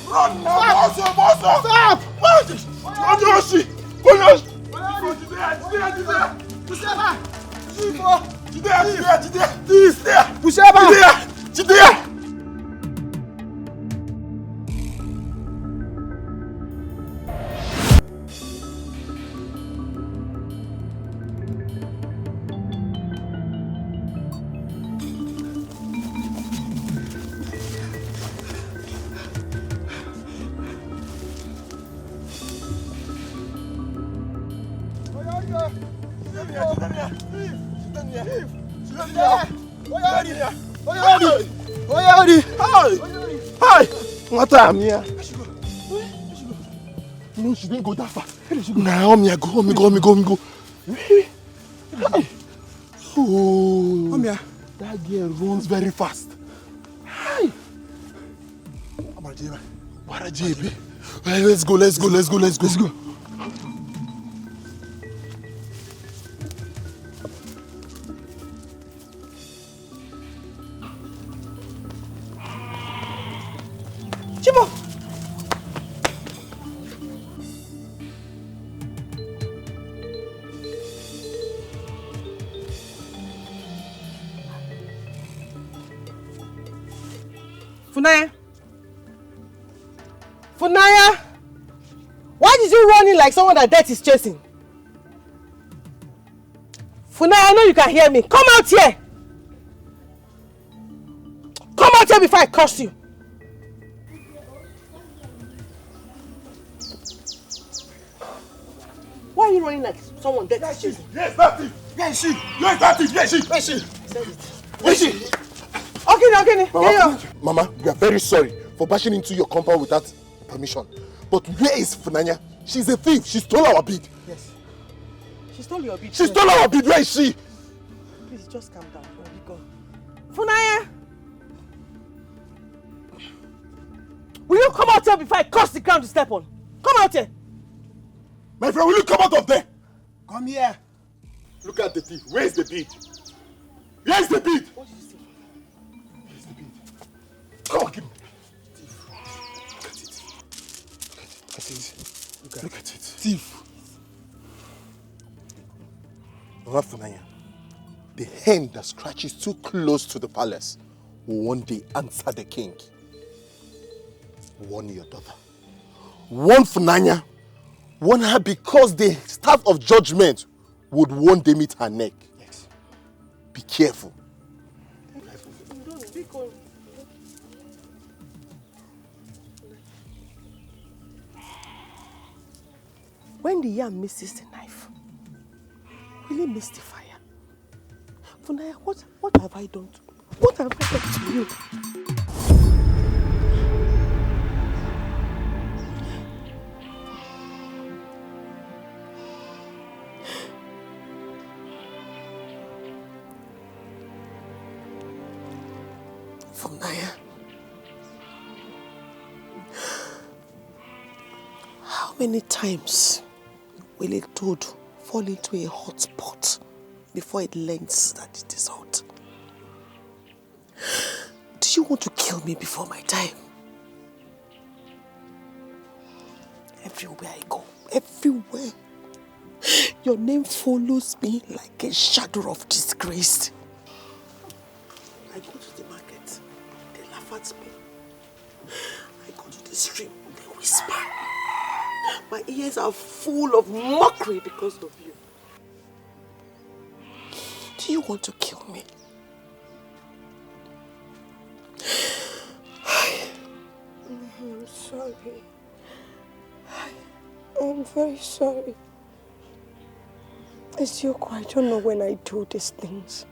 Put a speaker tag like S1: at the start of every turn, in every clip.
S1: Run now! Stop!
S2: What am here? No, she didn't go that far. Now, go. Oh, that girl runs very fast. Hi. Let's go.
S1: Chimo! Fumnanya! Why did you run in like someone that death is chasing? Fumnanya, I know you can hear me. Come out here! Come out here before I curse you! Why are you running like someone dead is chasing?
S2: Yes, that thief! Where is she?
S1: Okay.
S2: Mama, we are very sorry for bashing into your compound without permission. But where is Fumnanya? She's a thief. She stole our bead.
S1: Yes. She stole your bead.
S2: She stole our bead. Where is she?
S1: Please, just calm down. Go. Fumnanya! Will you come out here before I curse the ground to step on? Come out here!
S2: My friend, will you come out of there?
S1: Come here.
S2: Look at the thief. Where is the bead? Where is the bead?
S1: What did you say?
S2: Where is the bead? Come on, give me. Look at it. Thief. Mama Fumnanya, the hen that scratches too close to the palace will one day answer the king. Warn your daughter. Warn Fumnanya. Warn her because the staff of judgment would one day meet her neck. Yes. Be careful.
S1: When the yam misses the knife, will it miss the fire? Fumnanya, what have I done to you? What have I done to you?
S2: Fumnanya, how many times will a toad fall into a hot pot before it learns that it is hot? Do you want to kill me before my time? Everywhere I go, everywhere, your name follows me like a shadow of disgrace. I go to the market, they laugh at me. I go to the stream, they whisper. My ears are full of mockery because of you. Do you want to kill me?
S3: I'm sorry. I'm very sorry. Esioko, I don't know when I do these things.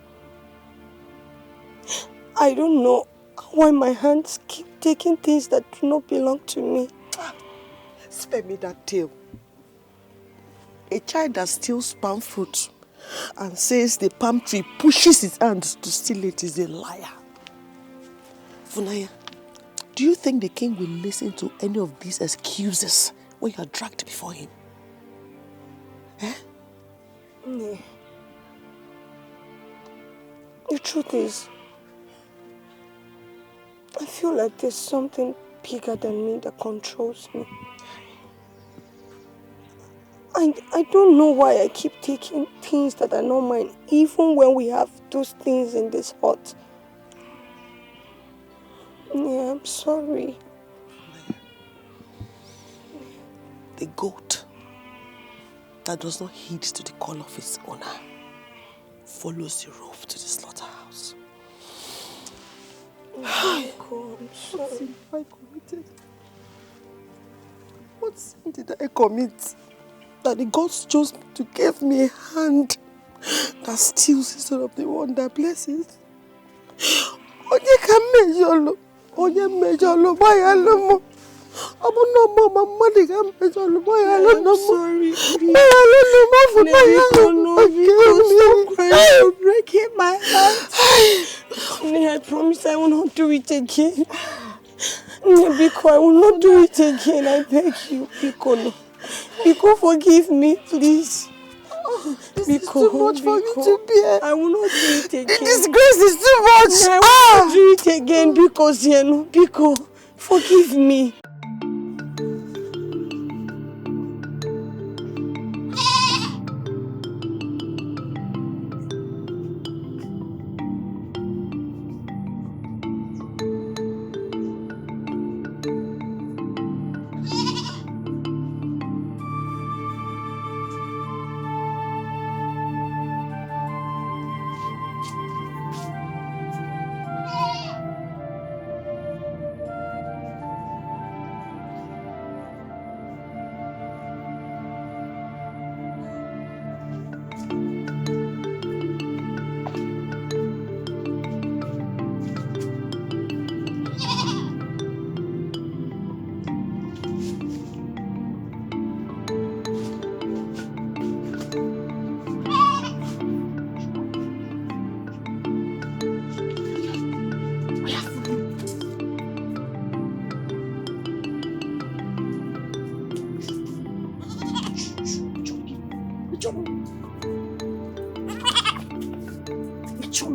S3: I don't know why my hands keep taking things that do not belong to me.
S2: Spare me that tale. A child that steals palm fruit and says the palm tree pushes his hand to steal it is a liar. Fumnanya, do you think the king will listen to any of these excuses when you are dragged before him? Eh?
S3: No. The truth is, I feel like there's something bigger than me that controls me. I don't know why I keep taking things that are not mine, even when we have those things in this hut. Yeah, I'm sorry.
S2: The goat that does not heed to the call of its owner follows the rope to the slaughterhouse.
S3: Okoro, I'm sorry.
S2: What sin have I committed? What sin did I commit that the gods chose to give me a hand that steals instead of the one that blesses? Onye ka mejolo, onye mejolo, bayalomo. I'm
S3: sorry. Stop crying. You're breaking my heart. I promise I will not do it again. Biko, I will not do it again. I beg you, Biko. No. Biko, forgive me, please.
S2: This is too much for me to bear.
S3: I will not do it again.
S2: The disgrace is too much.
S3: I will not do it again, Biko, forgive me.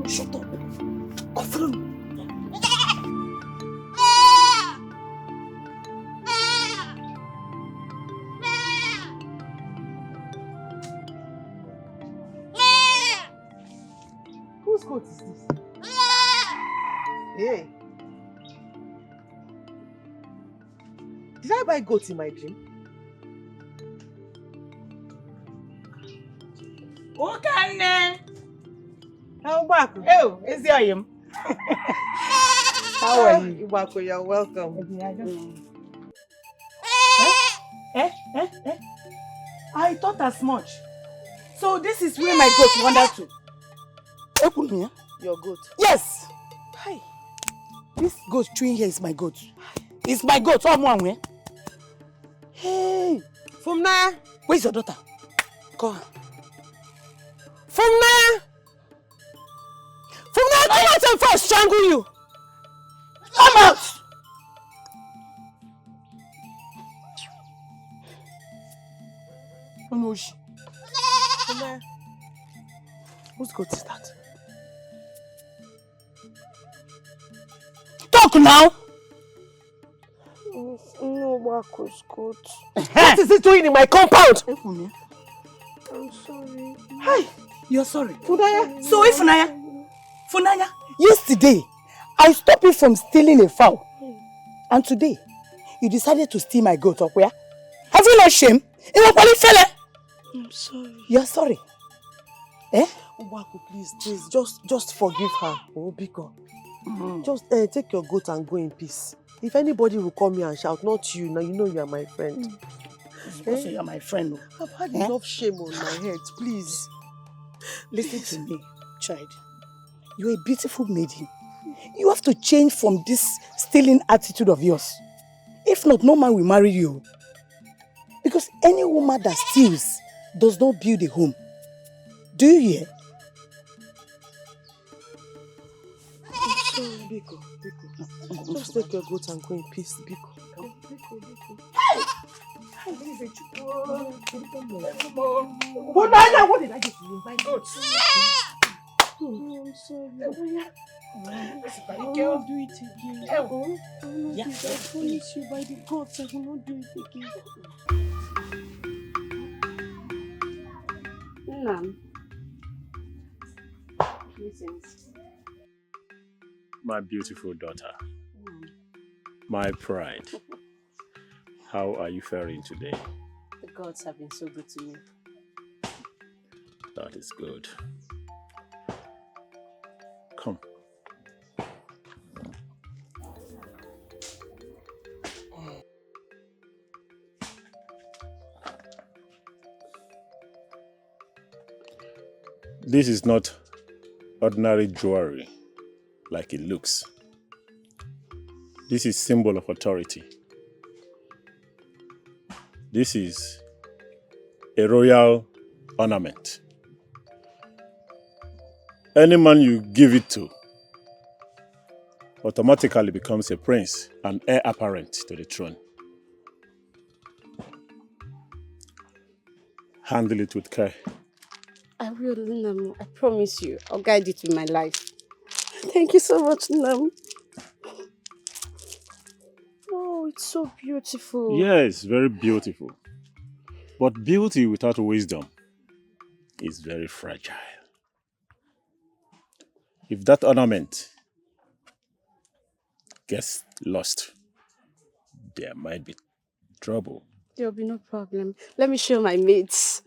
S2: Shut up. Confirm. Whose goat is this? Hey. Did I buy goats in my dream?
S4: Okay.
S2: How back?
S4: Oh, is there him? How are you?
S2: Ibako, you're welcome.
S4: I thought as much. So this is where my goat wandered to.
S2: Ekunia, your goat.
S4: Yes.
S2: Hi.
S4: This goat chewing here is my goat. It's my goat. Oh, one.
S2: Hey, Fumnanya.
S4: Where's your daughter?
S2: Come on. Fumnanya! Fumnanya, come out and first strangle you!
S4: Come out!
S2: Oh no, Fumnanya. Whose goat is that?
S4: Talk now!
S3: No, Bako's goat.
S2: What is it doing in my compound?
S3: I'm sorry.
S2: Hi!
S4: You're sorry.
S2: Fumnanya.
S4: So if Fumnanya, yesterday I stopped you from stealing a fowl. And today, you decided to steal my goat, Okwea. Have you no shame?
S3: I'm sorry.
S4: You're sorry. Eh?
S2: Obako, please, just forgive her. Oh, Biko. Just take your goat and go in peace. If anybody will come here and shout, not you, now you know you are my friend.
S4: Also, you're my friend.
S2: I've had enough shame on my head, please.
S4: Listen to me, child. You're a beautiful maiden. You have to change from this stealing attitude of yours. If not, no man will marry you. Because any woman that steals does not build a home. Do you hear?
S1: So, Biko. Just take your goat and go in peace, Biko. Biko.
S2: Fumnanya, what did I do to you? My goats.
S1: I'm sorry. I will not do it again. I promise you by the gods, I will not do it again.
S3: Nam. Listen.
S5: My beautiful daughter, my pride. How are you faring today?
S3: The gods have been so good to me.
S5: That is good. Come. This is not ordinary jewelry like it looks. This is symbol of authority. This is a royal ornament. Any man you give it to automatically becomes a prince and heir apparent to the throne. Handle it with care.
S3: I will, Nam. I promise you. I'll guide it with my life. Thank you so much, Nam. Oh, it's so beautiful.
S5: Yes, very beautiful. But beauty without wisdom is very fragile. If that ornament gets lost, there might be trouble.
S3: There'll be no problem. Let me show my mates.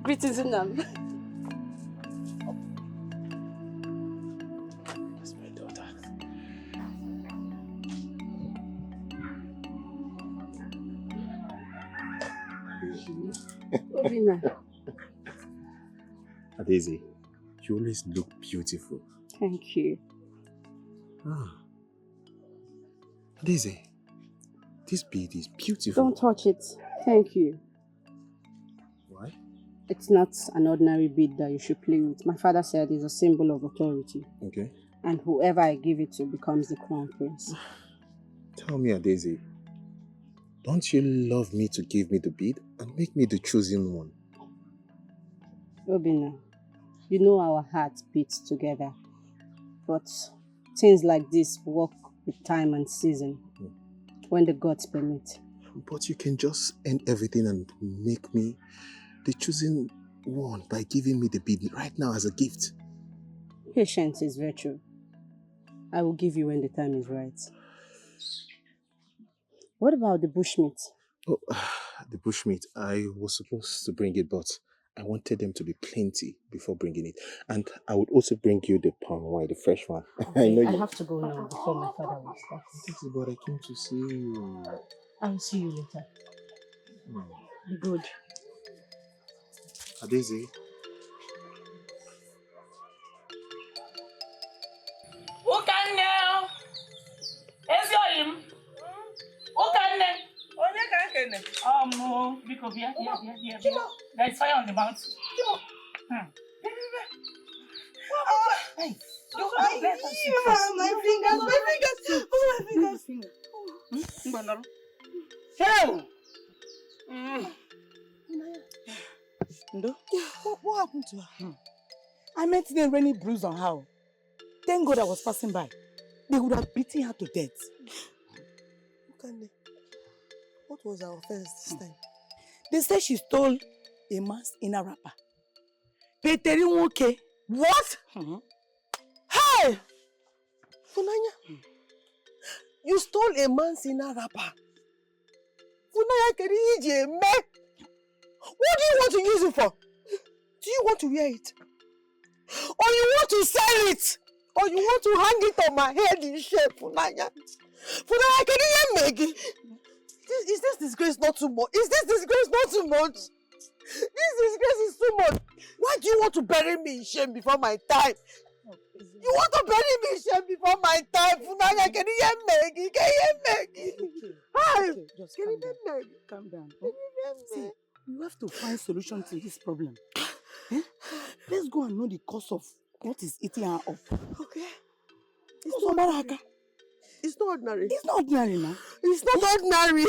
S3: Greetings, Nam.
S5: That's my daughter.
S3: Obina.
S6: Obieze, you always look beautiful.
S3: Thank you.
S6: Obieze, this bead is beautiful.
S3: Don't touch it. Thank you.
S6: Why?
S3: It's not an ordinary bead that you should play with. My father said it's a symbol of authority.
S6: Okay.
S3: And whoever I give it to becomes the crown prince.
S6: Tell me, Obieze, don't you love me to give me the bead and make me the chosen one?
S3: Obina, you know our hearts beat together. But things like this work with time and season. When the gods permit.
S6: But you can just end everything and make me the chosen one by giving me the bead right now as a gift.
S3: Patience is virtue. I will give you when the time is right. What about the bushmeat?
S6: Oh, the bushmeat. I was supposed to bring it, but I wanted them to be plenty before bringing it. And I would also bring you the palm wine, the fresh one.
S3: Okay, I have to go now before my father will start.
S6: This is what I came to see you.
S3: I'll see you later. Be good.
S6: Obieze.
S7: Biko, here. There is fire on the mountain. Hey, my fingers.
S4: Ndo, what happened to her? I met the rainy bruise on her. Thank God I was passing by. They would have beaten her to death.
S2: What was our offense this time?
S4: They said she stole a man's inner wrapper. Peteri.
S2: What? Hey! Fumnanya, you stole a man's inner wrapper. Fumnanya, can you eat a man? What do you want to use it for? Do you want to wear it? Or you want to sell it? Or you want to hang it on my head in shape, Fumnanya? Fumnanya, can you hear me? Is this disgrace not too much? Is this disgrace not too much? This disgrace is too much. Why do you want to bury me in shame before my time? You want to bury me in shame before my time, Fumnanya? Can you hear me? Can you hear me? Hi.
S4: Just
S2: Can you hear me?
S4: calm down.
S2: Can you hear me?
S4: See, you have to find solution to this problem. Eh? Let's go and know the cause of what is eating her up.
S1: Okay.
S4: It's not ordinary.
S1: It's not ordinary.
S4: It's not ordinary now.
S1: It's not ordinary.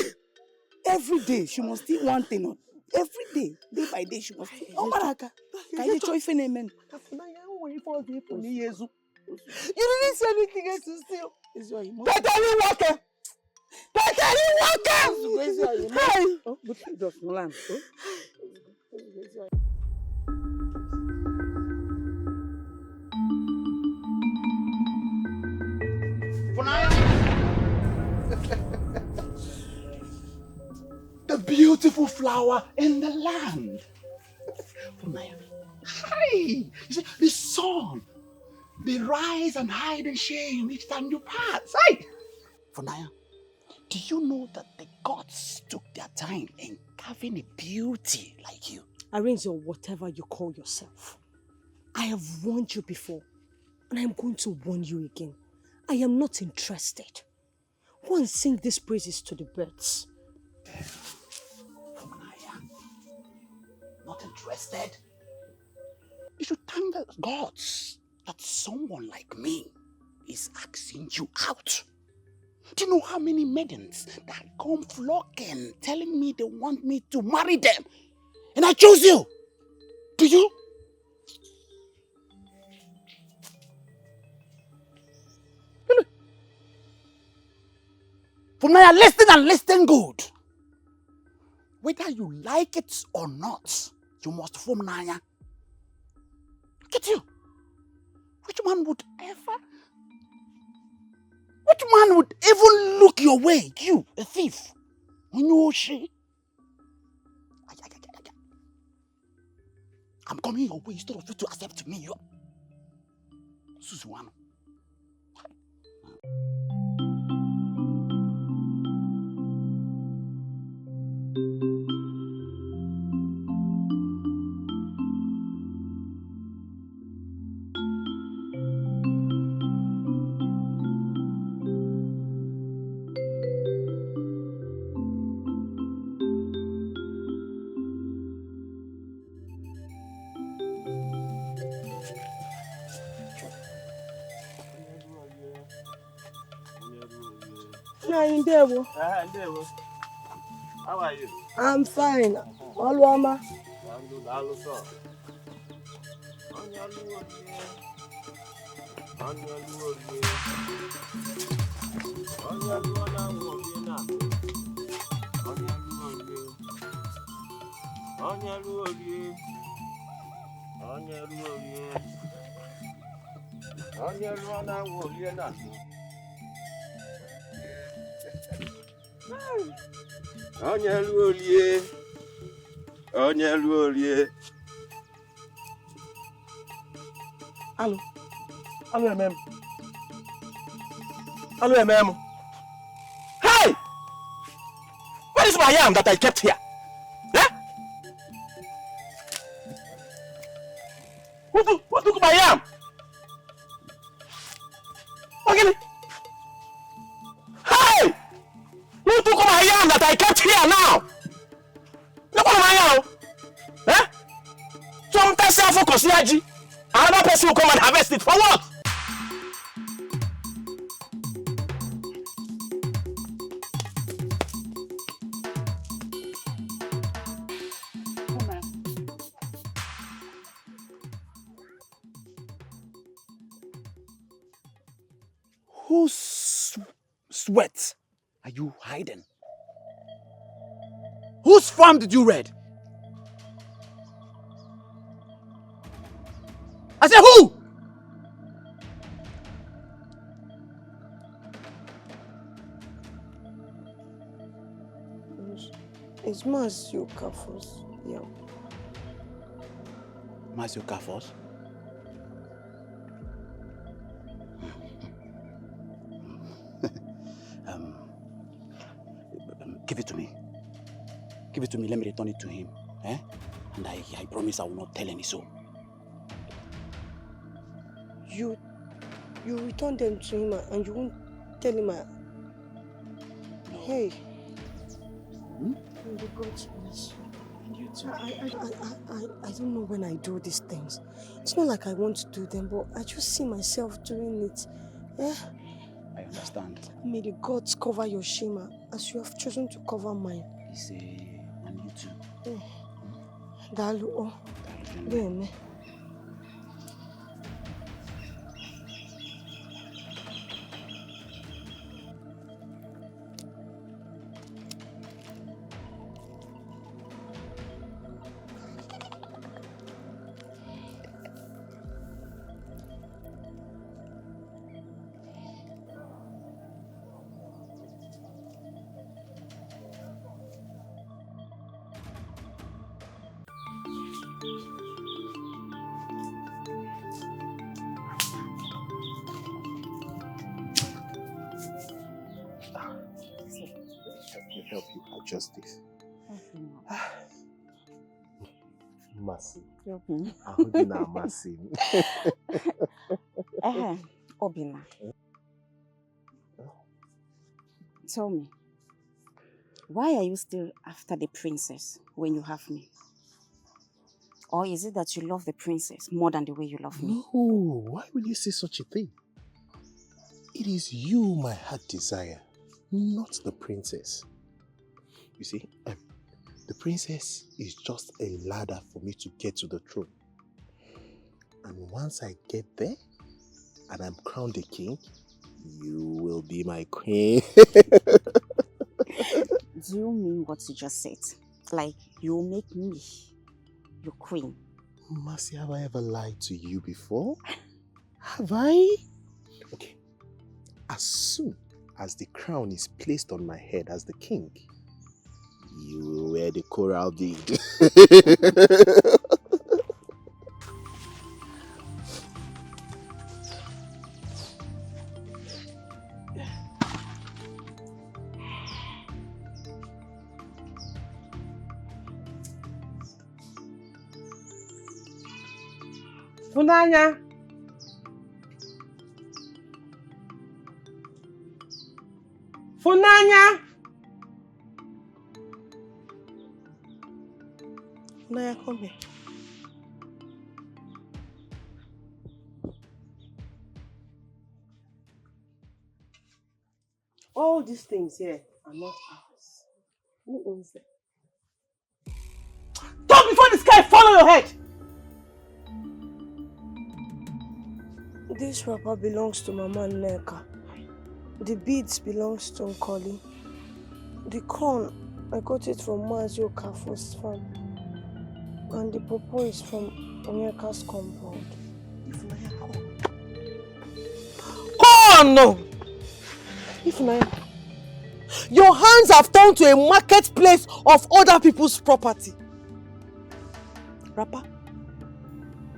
S4: Every day she must eat one thing. Every day by day she must eat. Oh, Baraka. Can you try to amen?
S1: You didn't say anything else to steal.
S4: It's your emotion.
S1: Better walker. Better walker.
S4: Hey. Oh, but it does not land.
S8: The beautiful flower in the land. Fumnanya. Hi! You see, the sun, they rise and hide in shame each time you pass. Hi! Fumnanya, do you know that the gods took their time in carving a beauty like you?
S3: Arrange or whatever you call yourself. I have warned you before, and I'm going to warn you again. I am not interested. Go and sing these praises to the birds.
S8: Fumnanya, not interested? You should thank the gods that someone like me is asking you out. Do you know how many maidens that come flocking, telling me they want me to marry them? And I chose you. Do you? Fumnanya, listen and listen good. Whether you like it or not, you must Fumnanya. Look at you. Which man would even look your way? You, a thief. I'm coming your way instead of you to accept me. Susuano.
S9: How are you?
S3: I'm fine. Olwama.
S9: Hello, MM. Hello, MM. Hey! Where is my yam that I kept here? Eh? Who took my yam? Okay. Hey! Who took my yam that I kept here now? Look at my yam. Eh? Some person for Kosiaji. Another person will come and harvest it. For what? Whose sweat are you hiding? Whose farm did you raid? I said who?
S3: It's Masio Kafos. Yeah.
S8: Masio Kafos? Give it to me. Give it to me. Let me return it to him. Eh? And I promise I will not tell any soul.
S3: You return them to him and you won't tell him. No. Hey.
S8: Hmm?
S3: The gods bless you. You too. I don't know when I do these things. It's not like I want to do them, but I just see myself doing it. Eh?
S8: I understand.
S3: May the gods cover your shame as you have chosen to cover mine.
S8: It's on you too.
S3: Dalu, oh. Then.
S6: Help you adjust this. Mercy. Ahudina mercy.
S10: Obina. Tell me, why are you still after the princess when you have me? Or is it that you love the princess more than the way you love me?
S6: No, why will you say such a thing? It is you my heart desire, not the princess. You see, the princess is just a ladder for me to get to the throne. And once I get there, and I'm crowned a king, you will be my queen.
S10: Do you mean what you just said? Like, you'll make me your queen?
S6: Mercy, have I ever lied to you before? Have I? Okay. As soon as the crown is placed on my head as the king, you will wear the coral bead.
S1: Fumnanya. Fumnanya.
S3: Naya, come here.
S1: All these things here are not ours. Who owns them? Talk before the sky fall on your head!
S3: This wrapper belongs to Mama Nneka. The beads belongs to Nkoli. The corn, I got it from Maazio Okafor's farm. And the pawpaw is from Onyeka's compound.
S1: Corn! Ifnaya, your hands have turned to a marketplace of other people's property. Wrapper?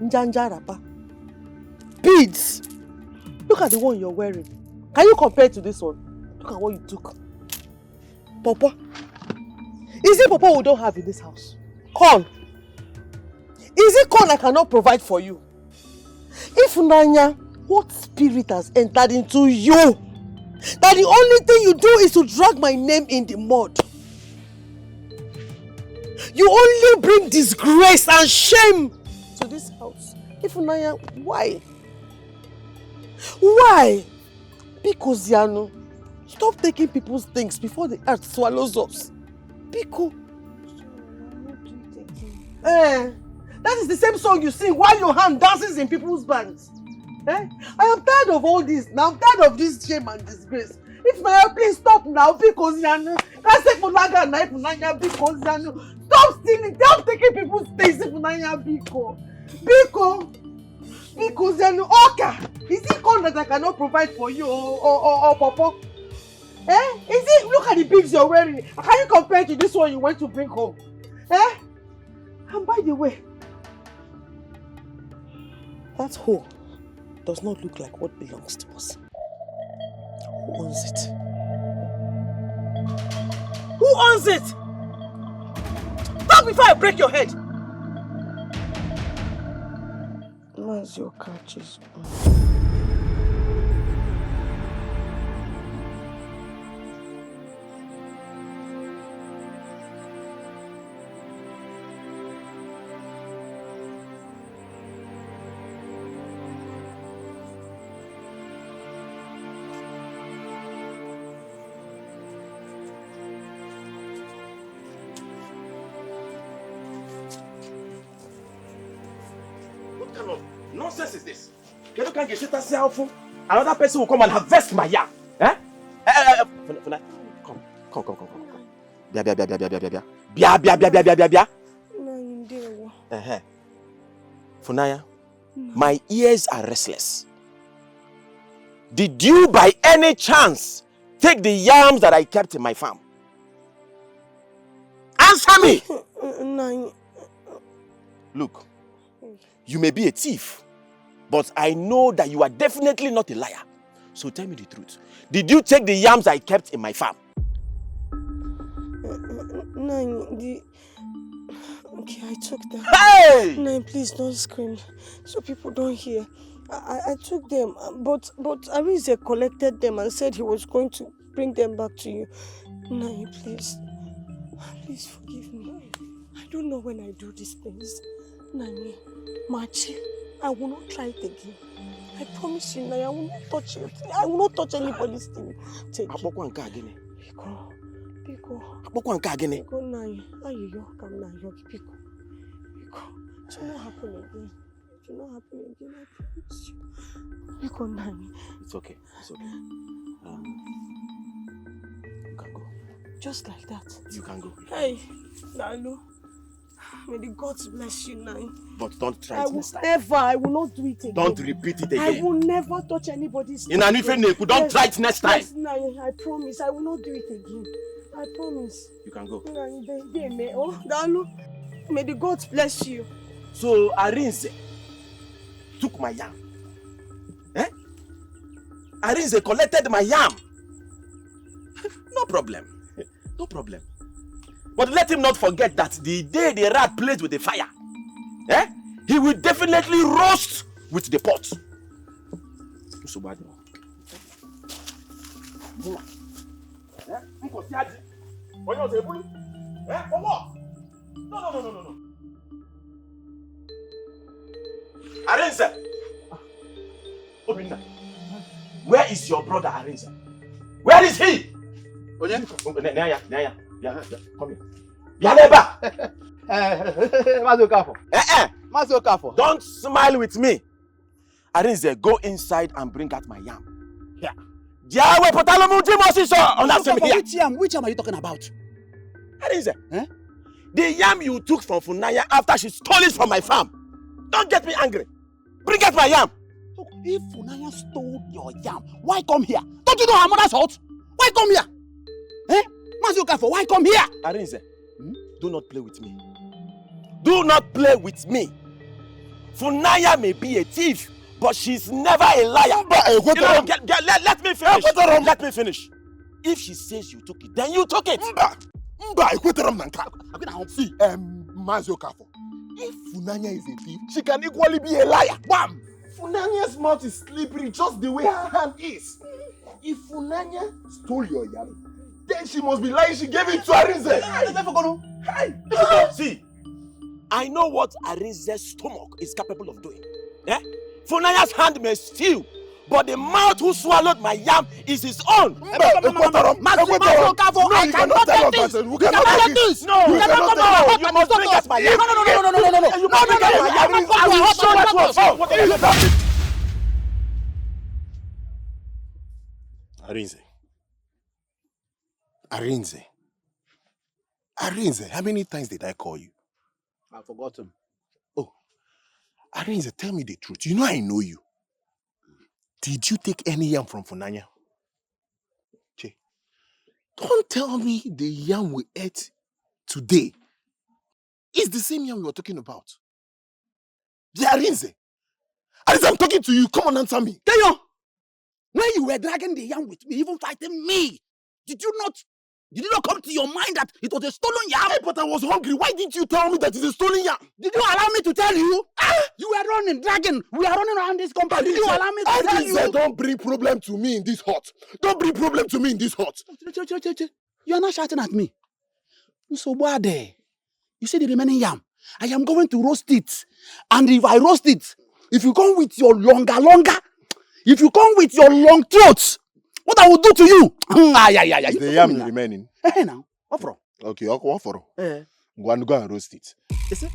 S1: Njanja wrapper. Beads! Look at the one you're wearing. Can you compare it to this one? Look at what you took. Pawpaw. Is it pawpaw we don't have in this house? Corn. Is it corn I cannot provide for you? Ifnanya, what spirit has entered into you? That the only thing you do is to drag my name in the mud. You only bring disgrace and shame to this house. Ifnanya, why? Why? Because Yano, stop taking people's things before the earth swallows us. Biko. That is the same song you sing while your hand dances in people's bands. I am tired of all this now. I'm tired of this shame and disgrace. If Naya, please stop now because Yano. Can't say Funaga na Funanya because Yano. Stop stealing. Stop taking people's things if Funanya Biko. Biko. Because Yano. Oka. Is it corn that I cannot provide for you or Popo? Is it? Look at the beads you're wearing. Can you compare it to this one you went to bring home? And by the way, that hoe does not look like what belongs to us. Who owns it? Who owns it? Talk before I break your head.
S3: Maazio catches.
S9: kind of nonsense is this? Another person will come and harvest my yam. Eh? Funa, come. Bia. Funaya, my ears are restless. Did you by any chance take the yams that I kept in my farm? Answer me! Look, you may be a thief, but I know that you are definitely not a liar. So tell me the truth. Did you take the yams I kept in my farm?
S3: Okay, I took them.
S9: Hey!
S3: Nine, please don't scream so people don't hear. I took them, but Obieze collected them and said he was going to bring them back to you. Nine, please forgive me. I don't know when I do these things. Nine, Machi, I will not try it again. I promise you, Nine, I will not touch it. I will not touch anybody's thing. Take it. Biko, Nine, ayo, come now, Biko. It will not happen again. It will not happen again, I promise you. Biko, Nine.
S9: It's okay. You can go.
S3: Just like that.
S9: You can go.
S3: Hey, Nalu. May the gods bless you, Nine.
S9: But don't try it next time.
S3: I will not do it again.
S9: Don't repeat it again.
S3: I will never touch anybody's thing.
S9: Don't try it next time.
S3: Yes, Nine, I promise. I will not do it again. I promise.
S9: You can go.
S3: Nalu, may the gods bless you.
S9: So Obieze took my yam. Obieze collected my yam. No problem. But let him not forget that the day the rat plays with the fire, he will definitely roast with the pot. So bad. No. Obieze! Obinna, where is your brother Obieze? Where is he? Naya, come here. Yaleba! Don't smile with me. Obieze, go inside and bring out my yam. Here.
S8: Which yam are you talking about?
S9: Obieze, the yam you took from Fumnanya after she stole it from my farm. Don't get me angry. Bring out my yam.
S8: Look, if Fumnanya stole your yam, why come here? Don't you know her mother's hut? Why come here? Why come here?
S9: Obieze, do not play with me. Do not play with me. Fumnanya may be a thief, but she's never a liar. Let me finish. Let me finish. If she says you took it, then you took it.
S6: See, Mazi Okafo, if Fumnanya is a thief, she can equally be a liar. Bam! Fumnanya's mouth is slippery just the way her hand is. If Fumnanya stole your yam, then she must be lying. She gave it to Obieze.
S9: See, I know what Obize's stomach is capable of doing. Fumnanya's hand may steal, but the mouth who swallowed my yam is his own.
S8: I cannot take this. You cannot take this.
S9: No, you must bring us my yam.
S8: No.
S9: You must bring us my yam. I will show you what you have done.
S6: Obieze, how many times did I call you?
S8: I've forgotten.
S6: Oh, Obieze, tell me the truth. You know I know you. Did you take any yam from Fumnanya? Che, don't tell me the yam we ate today is the same yam you were talking about. Yeah, Obieze, I'm talking to you. Come on, answer me.
S8: Kenyo, when you were dragging the yam with me, even fighting me, did it not come to your mind that it was a stolen yam?
S6: Hey, but I was hungry. Why didn't you tell me that it's a stolen yam?
S8: Did you allow me to tell you? You were running, dragging. We are running around this compound. Did you allow me to tell you?
S6: Don't bring problem to me in this hut. Don't bring problem to me in this hut.
S8: You are not shouting at me. So bad. You see the remaining yam. I am going to roast it. And if I roast it, if you come with your longer, if you come with your long throats, what I will do to you?
S6: Is the yam remaining?
S8: Hey now, what for?
S6: Okay, what for? Go and roast it.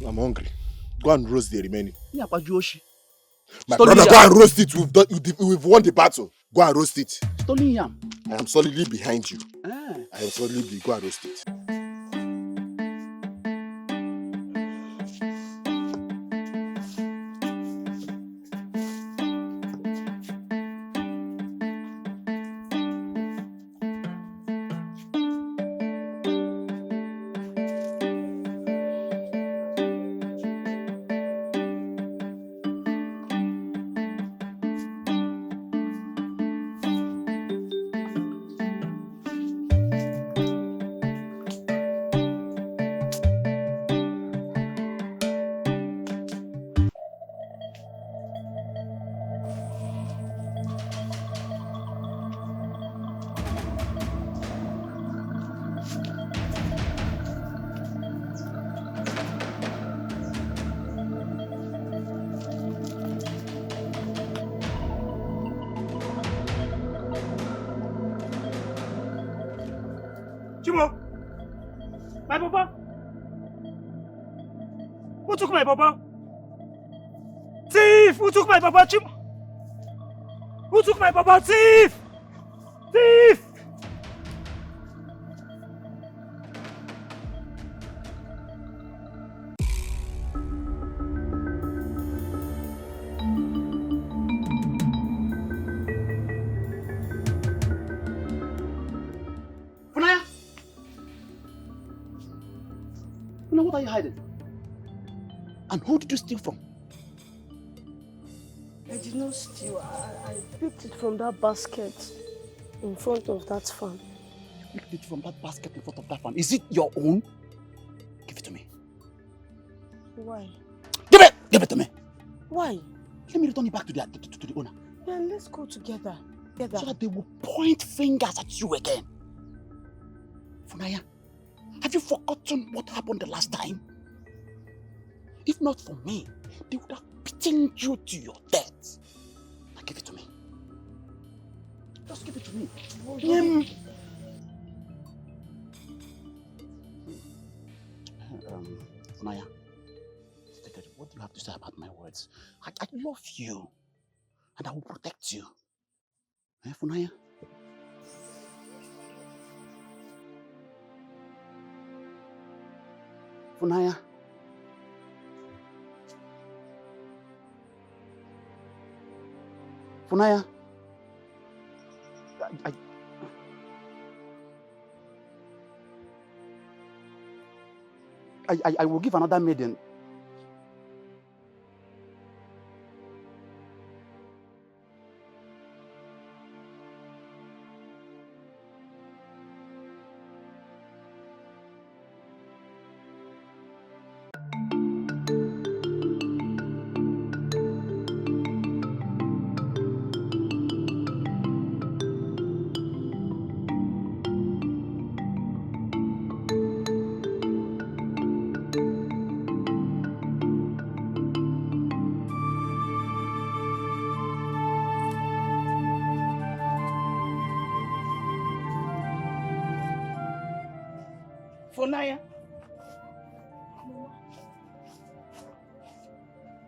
S6: I'm hungry. Go and roast the remaining. My
S8: Stolen
S6: brother,
S8: yam.
S6: go and roast it. We've won the battle. Go and roast it.
S8: Stolen yam.
S6: I am solidly behind you.
S8: Ah.
S6: I am solidly. Go and roast it.
S11: Chimo! My papa! Who took my papa? Thief! Who took my papa? Chimo! Who took my papa? Thief! Thief!
S8: Funaya! Funaya, what are you hiding? And who did you steal from?
S3: I did not steal. I picked it from that basket in front of that farm.
S8: You picked it from that basket in front of that farm. Is it your own? Give it to me.
S3: Why?
S8: Give it! Give it to me.
S3: Why?
S8: Let me return it back to the owner.
S3: Yeah, let's go together.
S8: So that they will point fingers at you again. Funaya, have you forgotten what happened the last time? If not for me, they would have beaten you to your death. Now give it to me. Just give it to me. Funaya, what do you have to say about my words? I love you, and I will protect you. Funaya? Funaya? Funaya? I will give another maiden.
S4: Funanya.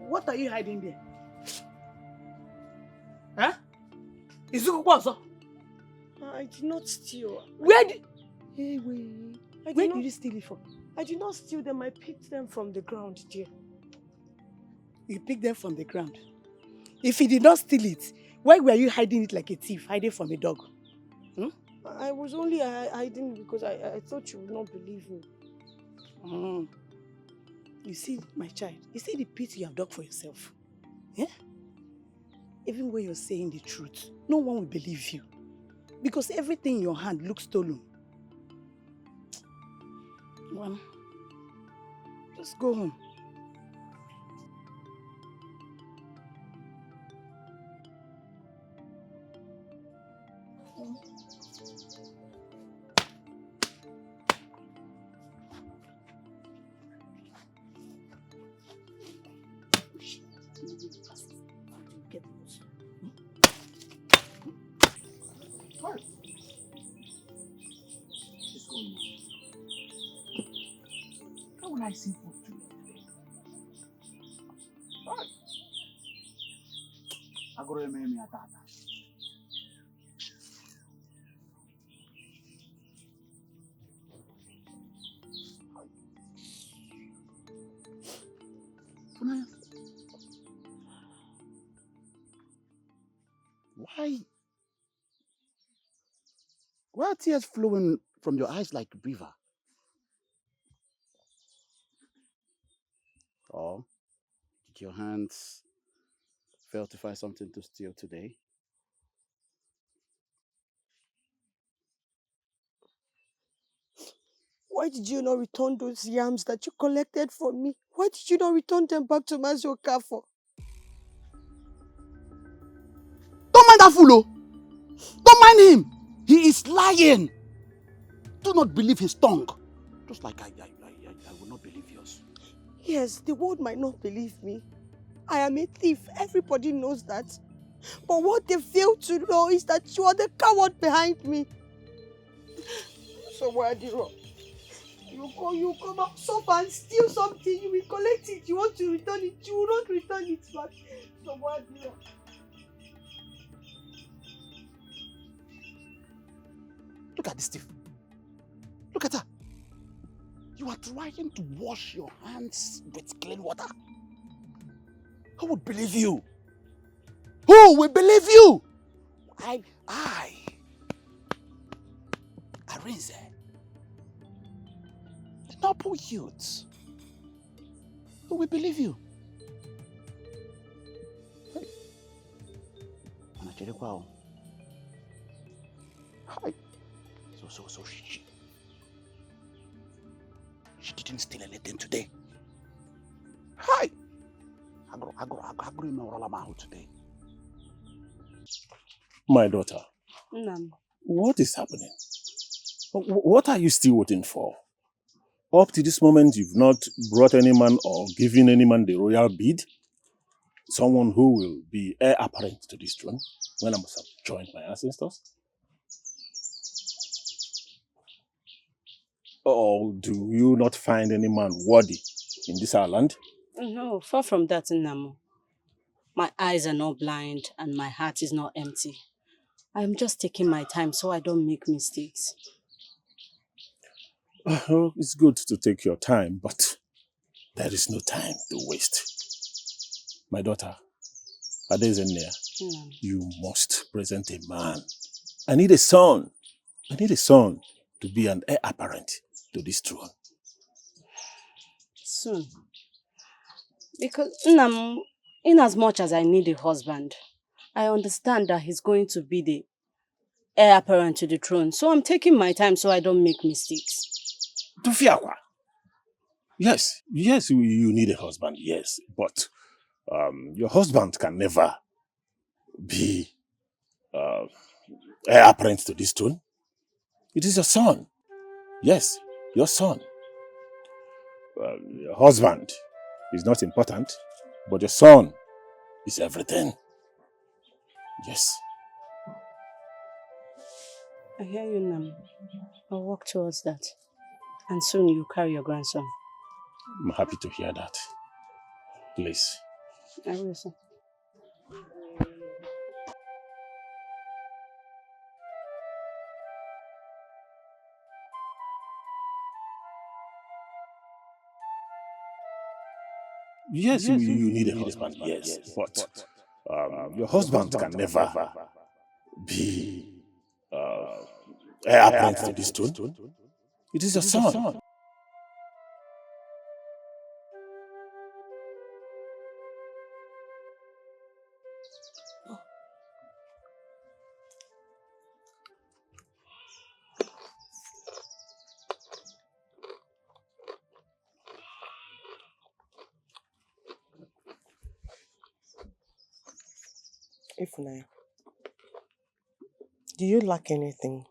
S4: What are you hiding there? Huh? Is it also?
S3: I did not steal.
S4: Where did...
S3: Hey, wait.
S4: Where did you steal it from?
S3: I did not steal them. I picked them from the ground, dear.
S4: You picked them from the ground? If you did not steal it, why were you hiding it like a thief, hiding from a dog? Hmm?
S3: I was only hiding because I thought you would not believe me.
S4: You see, my child, you see the pit you have dug for yourself? Yeah? Even when you're saying the truth, no one will believe you. Because everything in your hand looks stolen. Well, just go home.
S8: How will I see food today? Why? Why are tears flowing from your eyes like a river? Or did your hands fail to find something to steal today?
S3: Why did you not return those yams that you collected from me? Why did you not return them back to Mazioka for?
S8: Don't mind that fool, oh. Don't mind him. He is lying. Do not believe his tongue. Just like I will not believe yours.
S3: Yes, the world might not believe me. I am a thief. Everybody knows that. But what they fail to know is that you are the coward behind me. So where did you come up suffer and steal something, you will collect it, you want to return it, you will not return it back. So where did you?
S8: Look at this thief. Look at her. You are trying to wash your hands with clean water. Who would believe you? Who will believe you? I, Arinze, the noble youths. Who will believe you? Hey. Hi. So she didn't steal anything today. Hi. Today.
S5: My daughter,
S10: Nam.
S5: what is happening? What are you still waiting for? Up to this moment, you've not brought any man or given any man the royal bid? Someone who will be heir apparent to this throne when I must have joined my ancestors? Or do you not find any man worthy in this our land?
S10: No, far from that, Namo. My eyes are not blind and my heart is not empty. I am just taking my time so I don't make mistakes.
S5: Oh, it's good to take your time, but there is no time to waste. My daughter, Adezenia, you must present a man. I need a son. I need a son to be an heir apparent to this throne.
S10: Soon. Because, Nam, in as much as I need a husband, I understand that he's going to be the heir apparent to the throne. So I'm taking my time so I don't make mistakes.
S5: Tufiawa. Yes, you need a husband, yes. But your husband can never be heir apparent to this throne. It is your son. Yes, your son. Your husband is not important, but your son is everything. Yes.
S10: I hear you, Nam. I'll work towards that. And soon you carry your grandson.
S5: I'm happy to hear that. Please.
S10: I will, sir.
S5: Yes, you need a husband, yes. But your husband can never be heir apparent to this throne. It is your son.
S2: Fumnanya, do you lack anything?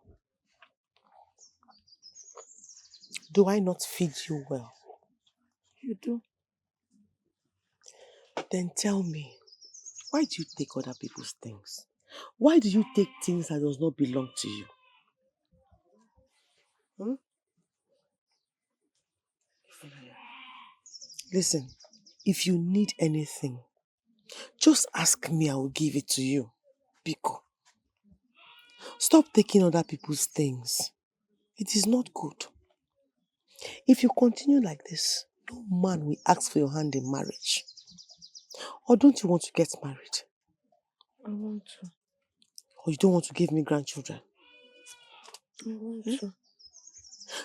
S2: Do I not feed you well?
S10: You do.
S2: Then tell me, why do you take other people's things? Why do you take things that does not belong to you? Listen, if you need anything, Just ask me, I will give it to you. Biko. Stop taking other people's things. It is not good. If you continue like this, no man will ask for your hand in marriage. Or don't you want to get married?
S3: I want to.
S2: Or you don't want to give me grandchildren?
S3: I want to.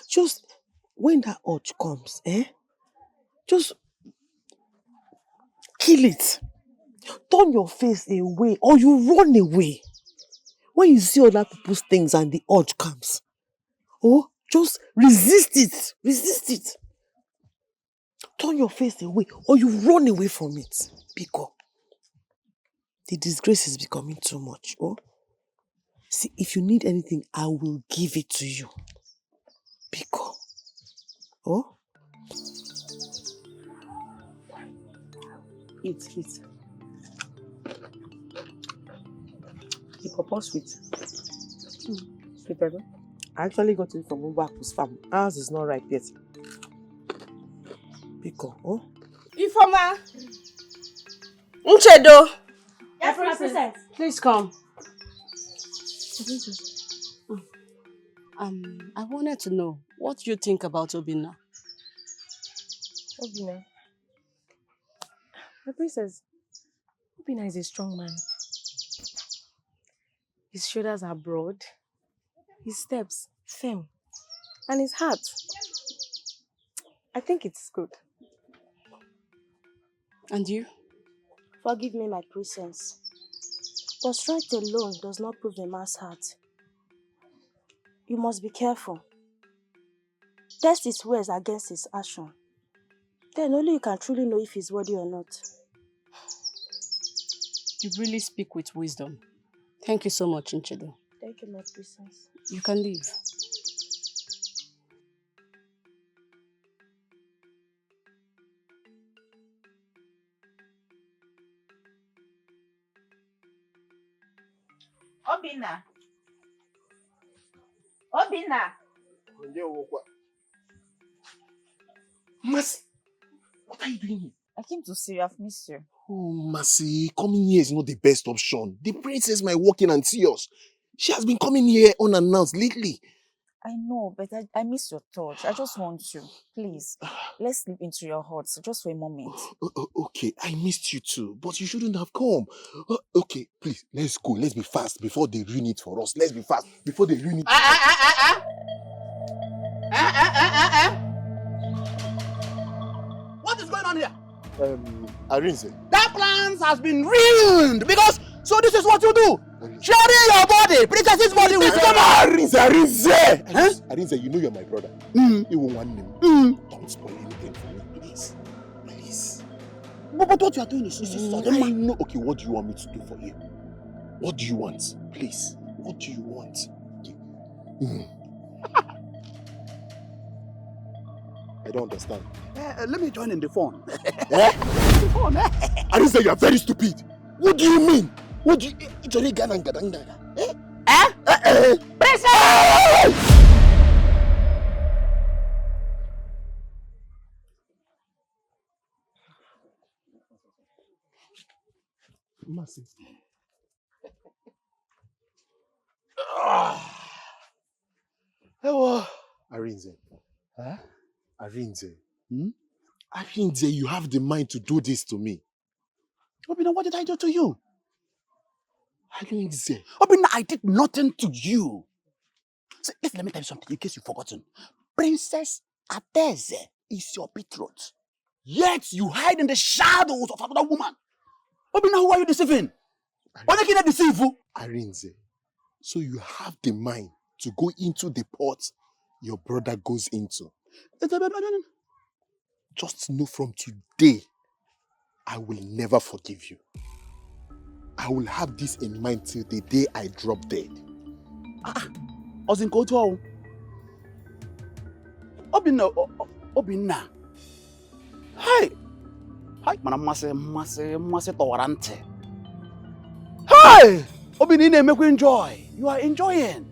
S2: Just when that urge comes, just kill it. Turn your face away or you run away. When you see other people's things and the urge comes, just resist it. Resist it. Turn your face away or you run away from it. Because the disgrace is becoming too much. See, if you need anything, I will give it to you. Because, eat. The pawpaw sweet. Sweet pepper. I actually got it from Ubaku's farm. Ours is not ripe yet. Biko,
S10: Ifoma! Nchedo!
S7: Yes, my princess.
S10: Please come. I wanted to know what you think about Obinna.
S3: Obinna. My princess, Obinna is a strong man. His shoulders are broad, his steps firm, and his heart. I think it's good.
S10: And you?
S12: Forgive me, my princess, but strength alone does not prove a man's heart. You must be careful. Test his words against his action. Then only you can truly know if he's worthy or not.
S10: You really speak with wisdom. Thank you so much, Nchedo.
S12: Thank you, my princess.
S10: You can leave.
S7: Obinna.
S6: Mercy, what are you doing here?
S13: I came to see you. I've missed you.
S6: Oh, Mercy, coming here is not the best option. The princess might walk in and see us. She has been coming here unannounced lately.
S13: I know, but I miss your touch. I just want you. Please, let's slip into your hearts just for a moment.
S6: Okay, I missed you too, but you shouldn't have come. Okay, please, let's go. Let's be fast before they ruin it for us. Let's be fast before they ruin it.
S8: What is going on here?
S6: Arinze.
S8: That plans has been ruined because so this is what you do. Sharing your body, princess's body with someone.
S6: Arinze, you know you're my brother. You won't want him. Don't spoil anything for me, please. Please.
S8: But what you are doing is
S6: I know. Okay, what do you want me to do for you? What do you want? Please. What do you want? I don't understand.
S8: Let me join in the fun.
S6: Arinze, you are very stupid. What do you mean? What do you...
S8: Mercy.
S6: Arinze. Arinze. Arinze, you have the mind to do this to me.
S8: Obinna, what did I do to you?
S6: Arinze.
S8: Obinna, I did nothing to you. See, listen, let me tell you something in case you've forgotten. Princess Obieze is your betrothed. Yet you hide in the shadows of another woman. Obinna, who are you deceiving? Why can I deceive you?
S6: Arinze, so you have the mind to go into the pot your brother goes into. Just know from today, I will never forgive you. I will have this in mind till the day I drop dead.
S8: Obinna. Hey! Hi, mana mmasị tọwara ntị. Hey! Obinna, ị na-emekwa enjoy. You are enjoying.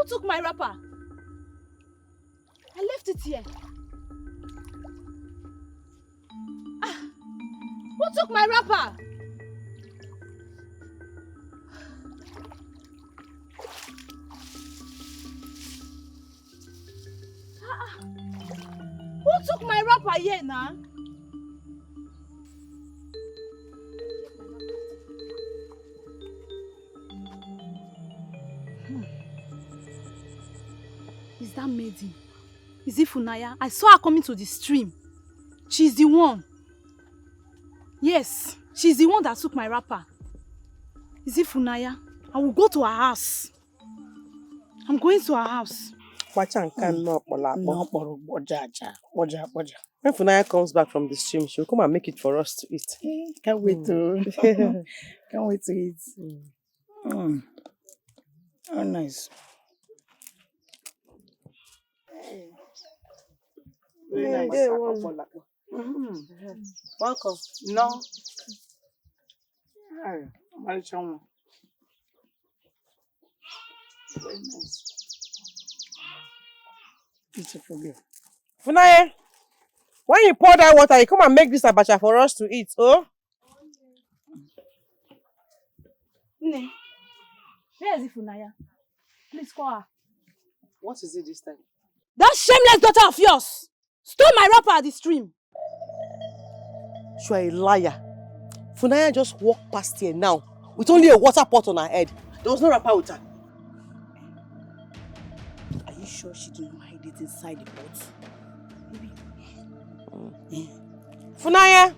S14: took my wrapper? I left it here. Who took my wrapper? Who took my wrapper here now? Is that Maiden? Is it Fumnanya? I saw her coming to the stream. She's the one. Yes, she's the one that took my wrapper. Is it Fumnanya? I will go to her house. I'm going to her house.
S2: When Fumnanya comes back from the stream, she'll come and make it for us to eat.
S4: Can't wait to can't wait to eat. Oh, nice.
S2: Very nice. Welcome.
S4: No. Very nice. Beautiful girl.
S2: Fumnanya, when you pour that water, you come and make this abacha for us to eat, oh?
S14: Ne, where is it Fumnanya? Please call her.
S2: What is it this time?
S14: That shameless daughter of yours stole my wrapper at the stream.
S2: You are a liar. Fumnanya just walked past here now with only a water pot on her head. There was no wrapper with her.
S4: Are you sure she didn't hide it inside the pot? Maybe.
S2: Fumnanya!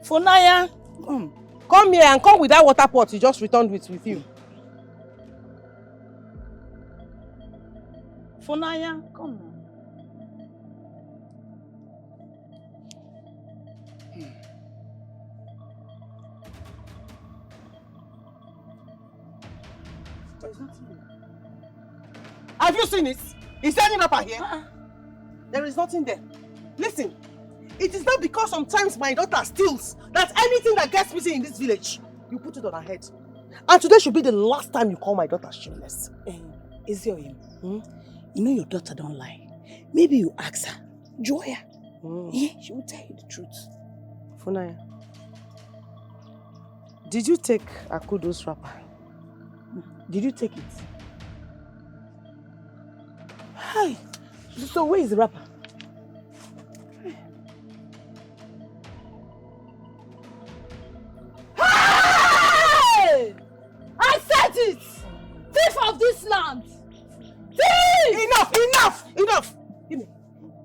S4: Fumnanya!
S2: Come here and come with that water pot you just returned with you.
S4: Fumnanya, come on.
S2: Have you seen it? Is there any wrapper here? There is nothing there. Listen, it is not because sometimes my daughter steals that anything that gets missing in this village, you put it on her head. And today should be the last time you call my daughter shameless.
S4: Is your aim? You know your daughter don't lie. Maybe you ask her. Joya. Yeah, she will tell you the truth.
S2: Fumnanya, did you take Akudo's wrapper?
S4: Did you take it? Hi. So where is the wrapper?
S14: Hey! I said it! Thief of this land! Thief!
S2: Enough! Give me.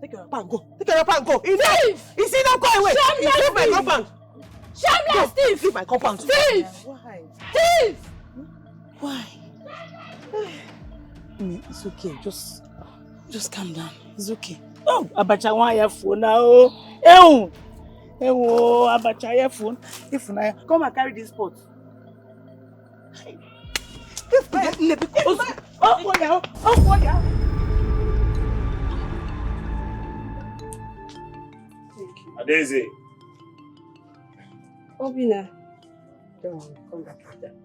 S2: Take your wrapper and go. Take your wrapper and go. Enough!
S14: Thief!
S2: You see, don't go away.
S14: Shameless
S2: Leave my
S14: thief!
S2: compound.
S14: Shameless thief!
S2: Leave my compound.
S14: Thief!
S2: Why?
S14: Thief!
S4: Why? It's okay. Just calm down. It's okay. Oh, abacha want your phone now. Abacha your phone. If I come and carry this pot.
S5: Obieze.
S10: Obina. Come back with that.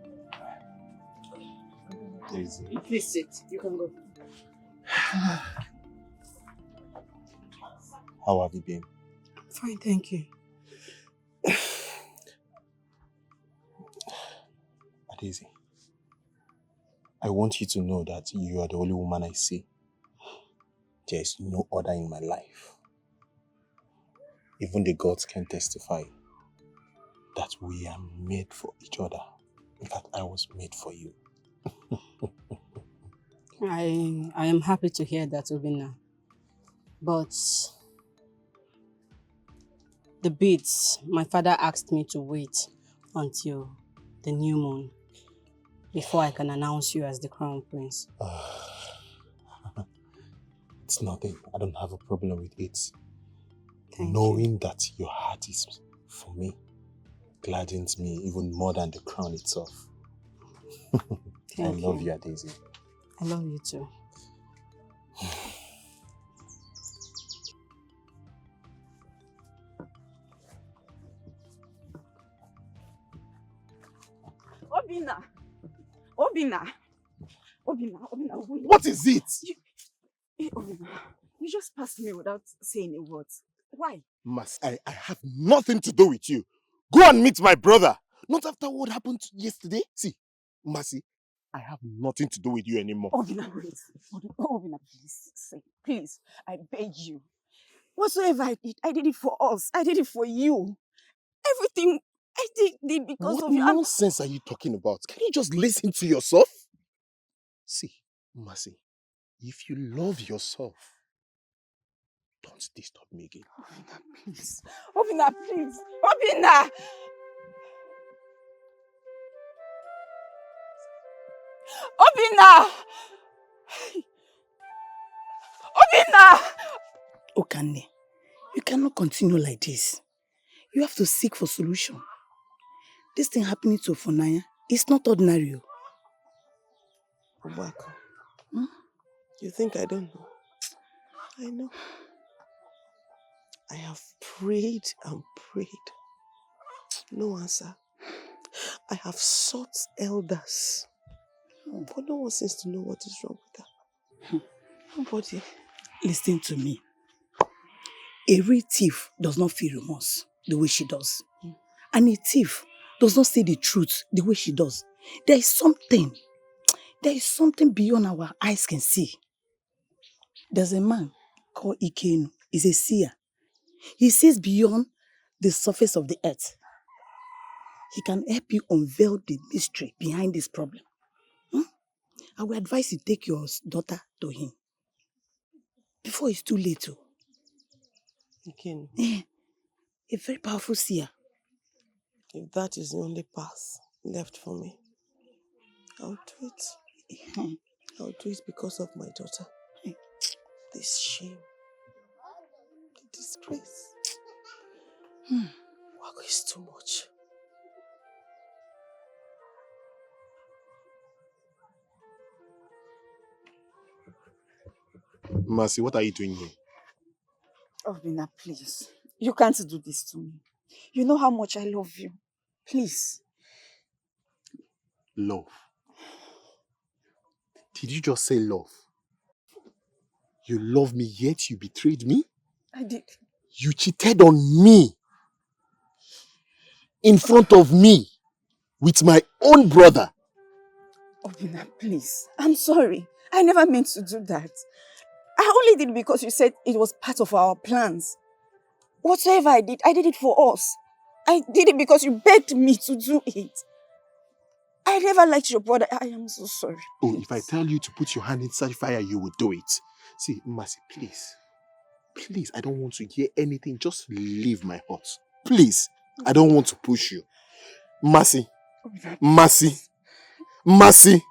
S10: Please sit. You can go.
S6: How have you been?
S4: Fine, thank you.
S6: Obieze, I want you to know that you are the only woman I see. There is no other in my life. Even the gods can testify that we are made for each other. In fact, I was made for you.
S10: I am happy to hear that, Obina. But the beads, my father asked me to wait until the new moon before I can announce you as the crown prince.
S6: It's nothing. I don't have a problem with it.
S10: Thank
S6: Knowing
S10: you.
S6: that your heart is for me gladdens me even more than the crown itself. I love you, Daisy.
S10: I love you too.
S13: Obina, Obina, wait.
S6: What is it?
S13: Obina, you just passed me without saying a word. Why?
S6: Mas, I have nothing to do with you. Go and meet my brother. Not after what happened yesterday. See, Masi, I have nothing to do with you anymore.
S13: Obina, wait. Obina, please. Please, I beg you. Whatsoever I did it for us. I did it for you. Everything I did because of you.
S6: What nonsense are you talking about? Can you just listen to yourself? See, Masi, if you love yourself, don't disturb me again.
S13: Obina, please. Obina, please. Obina! Obina! Obina!
S4: Okane, you cannot continue like this. You have to seek for solution. This thing happening to Fumnanya is not ordinary.
S2: Obaka, you think I don't know? I know. I have prayed and prayed. No answer. I have sought elders. But no one seems to know what is wrong with her. Nobody.
S4: Listen to me. A real thief does not feel remorse the way she does. And a thief does not say the truth the way she does. There is something beyond our eyes can see. There's a man called Ikenu. He's a seer. He sees beyond the surface of the earth. He can help you unveil the mystery behind this problem. I will advise you take your daughter to him before it's too late.
S2: Ikenu.
S4: A very powerful seer.
S2: If that is the only path left for me, I'll do it. I'll do it because of my daughter. This shame, the disgrace. Wako is too much.
S6: Masi, what are you doing here?
S13: Obina, please. You can't do this to me. You know how much I love you. Please.
S6: Love. Did you just say love? You love me yet you betrayed me?
S13: I did.
S6: You cheated on me. In front of me. With my own brother.
S13: Obina, please. I'm sorry. I never meant to do that. I only did it because you said it was part of our plans. Whatever I did it for us. I did it because you begged me to do it. I never liked your brother. I am so sorry.
S6: Oh, if I tell you to put your hand inside fire, you will do it. See, Masi, please. Please, I don't want to hear anything. Just leave my house. Please. I don't want to push you. Masi. Masi. Masi.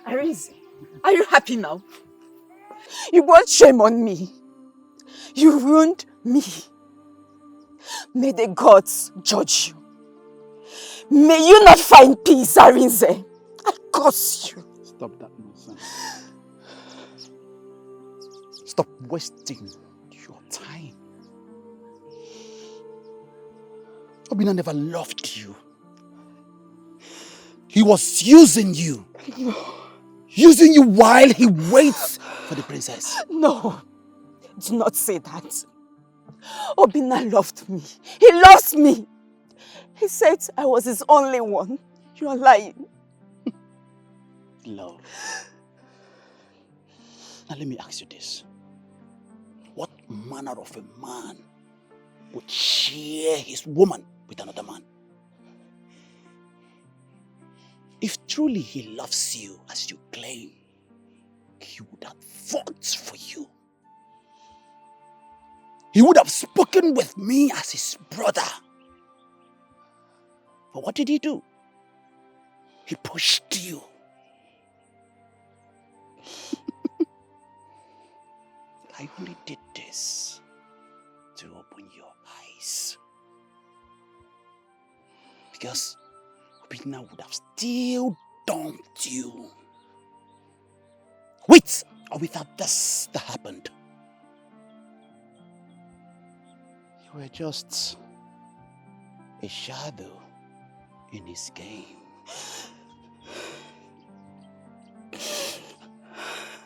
S13: Arinze, are you happy now? You brought shame on me. You ruined me. May the gods judge you. May you not find peace, Arinze. I curse you.
S8: Stop that nonsense. Stop wasting your time. Obina never loved you. He was using you. Using you while he waits for the princess.
S13: No, do not say that. Obina loved me. He loves me. He said I was his only one. You are lying.
S8: Love. Now let me ask you this. What manner of a man would share his woman with another man? If truly he loves you as you claim, he would have fought for you. He would have spoken with me as his brother. But what did he do? He pushed you. I only did this to open your eyes. Because Obina would have still dumped you. With or without this that happened. You were just a shadow in his game.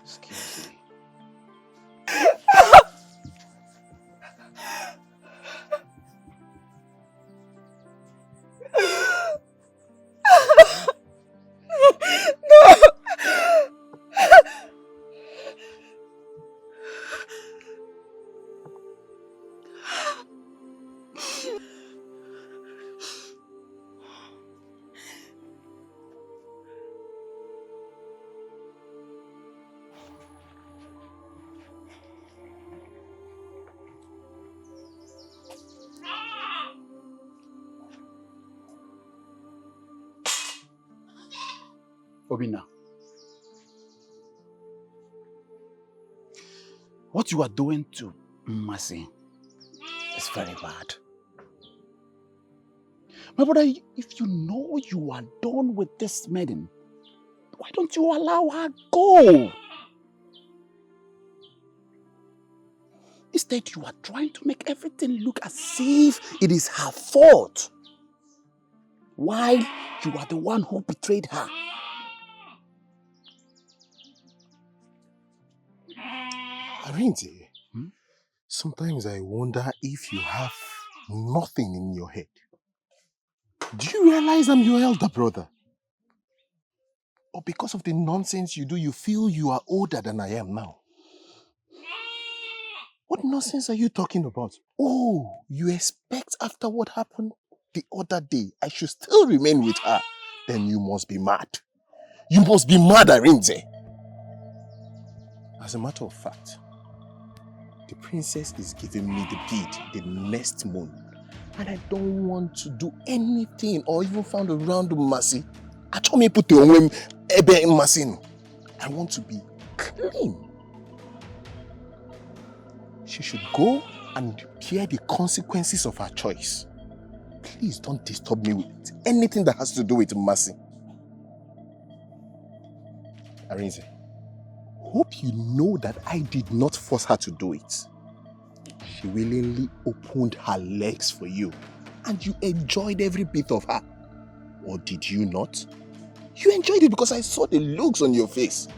S8: Excuse me. Obina, what you are doing to Mercy is very bad. My brother, if you know you are done with this maiden, why don't you allow her go? Instead, you are trying to make everything look as if it is her fault, while you are the one who betrayed her.
S6: Arinze, sometimes I wonder if you have nothing in your head. Do you realize I'm your elder brother? Or because of the nonsense you do, you feel you are older than I am now? What nonsense are you talking about? Oh, you expect after what happened the other day, I should still remain with her? Then you must be mad. You must be mad, Arinze. As a matter of fact, the princess is giving me the deed the next month. And I don't want to do anything or even found around Mercy. I told me put your name Ebe in Mercy. I want to be clean. She should go and bear the consequences of her choice. Please don't disturb me with anything that has to do with Mercy. Arinze, hope you know that I did not force her to do it. She willingly opened her legs for you, and you enjoyed every bit of her. Or did you not? You enjoyed it because I saw the looks on your face.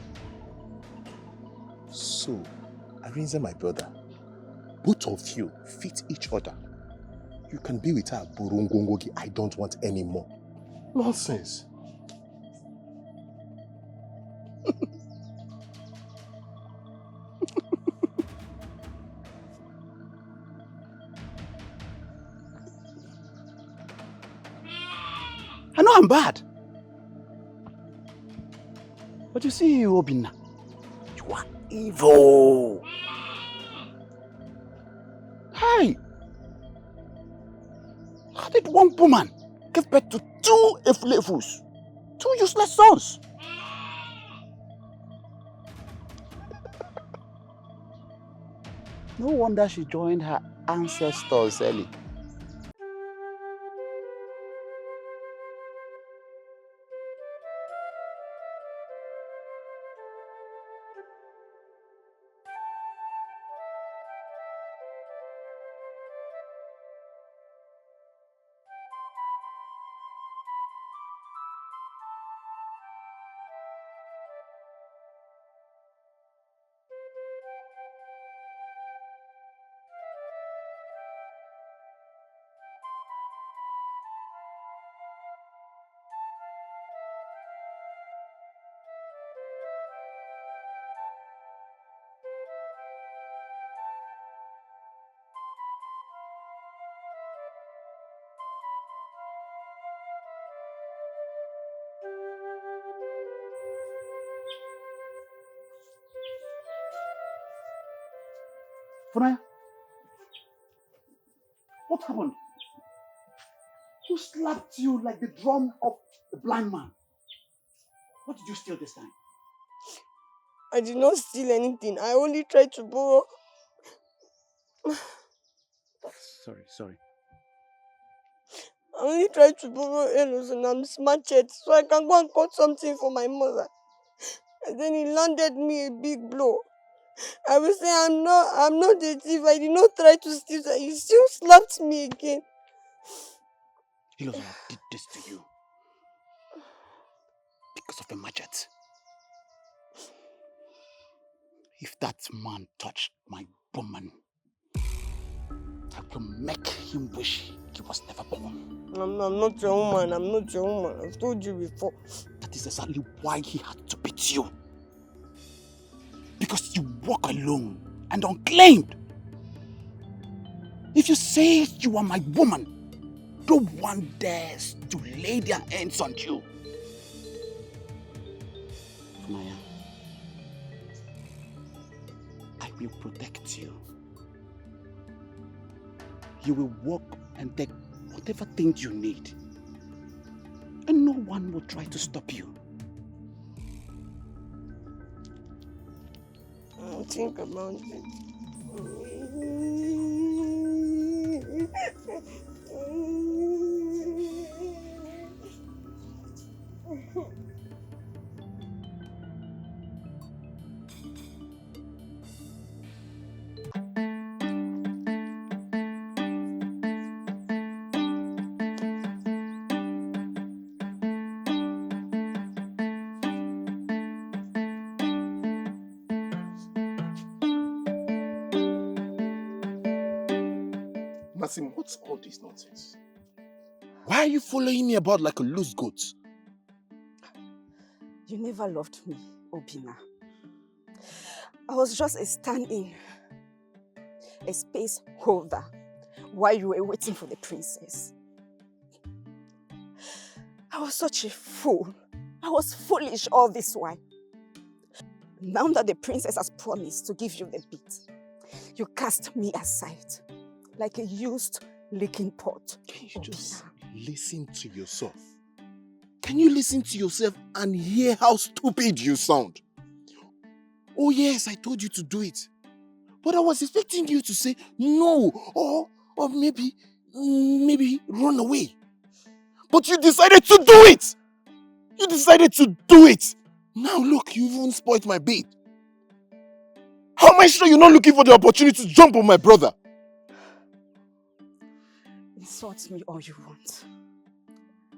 S6: So, Arinze, my brother, both of you fit each other. You can be with her, Burungongogi. I don't want any more. Nonsense.
S8: I know I'm bad. But you see, Obina, you are evil. Hi! How did one woman give birth to two Eflefus? Two useless sons? No wonder she joined her ancestors early. Fumnanya, what happened? Who slapped you like the drum of the blind man? What did you steal this time?
S3: I did not steal anything. I only tried to borrow.
S8: Sorry.
S3: I only tried to borrow Elo's and I'm machete so I can go and cut something for my mother. And then he landed me a big blow. I will say I'm not a thief. I did not try to steal. He still slapped me again.
S8: Elo's did this to you because of a machete. If that man touched my woman, I will make him wish he was never born.
S3: I'm not your woman. I'm not your woman. I've told you before.
S8: That is exactly why he had to beat you. Because you walk alone and unclaimed. If you say you are my woman, no one dares to lay their hands on you. Maya, I will protect you. You will walk and take whatever things you need. And no one will try to stop you.
S3: I'll think about it.
S6: Masim, what's all this nonsense?
S8: Why are you following me about like a loose goat?
S13: You never loved me, Obina. I was just a stand-in, a space holder, while you were waiting for the princess. I was such a fool. I was foolish all this while. Now that the princess has promised to give you the beat, you cast me aside like a used leaking pot.
S6: Can you just listen to yourself? Can you listen to yourself and hear how stupid you sound? Oh yes, I told you to do it. But I was expecting you to say no or maybe run away. But you decided to do it! You decided to do it! Now look, you even spoiled my bait. How am I sure you're not looking for the opportunity to jump on my brother?
S13: Insult me all you want.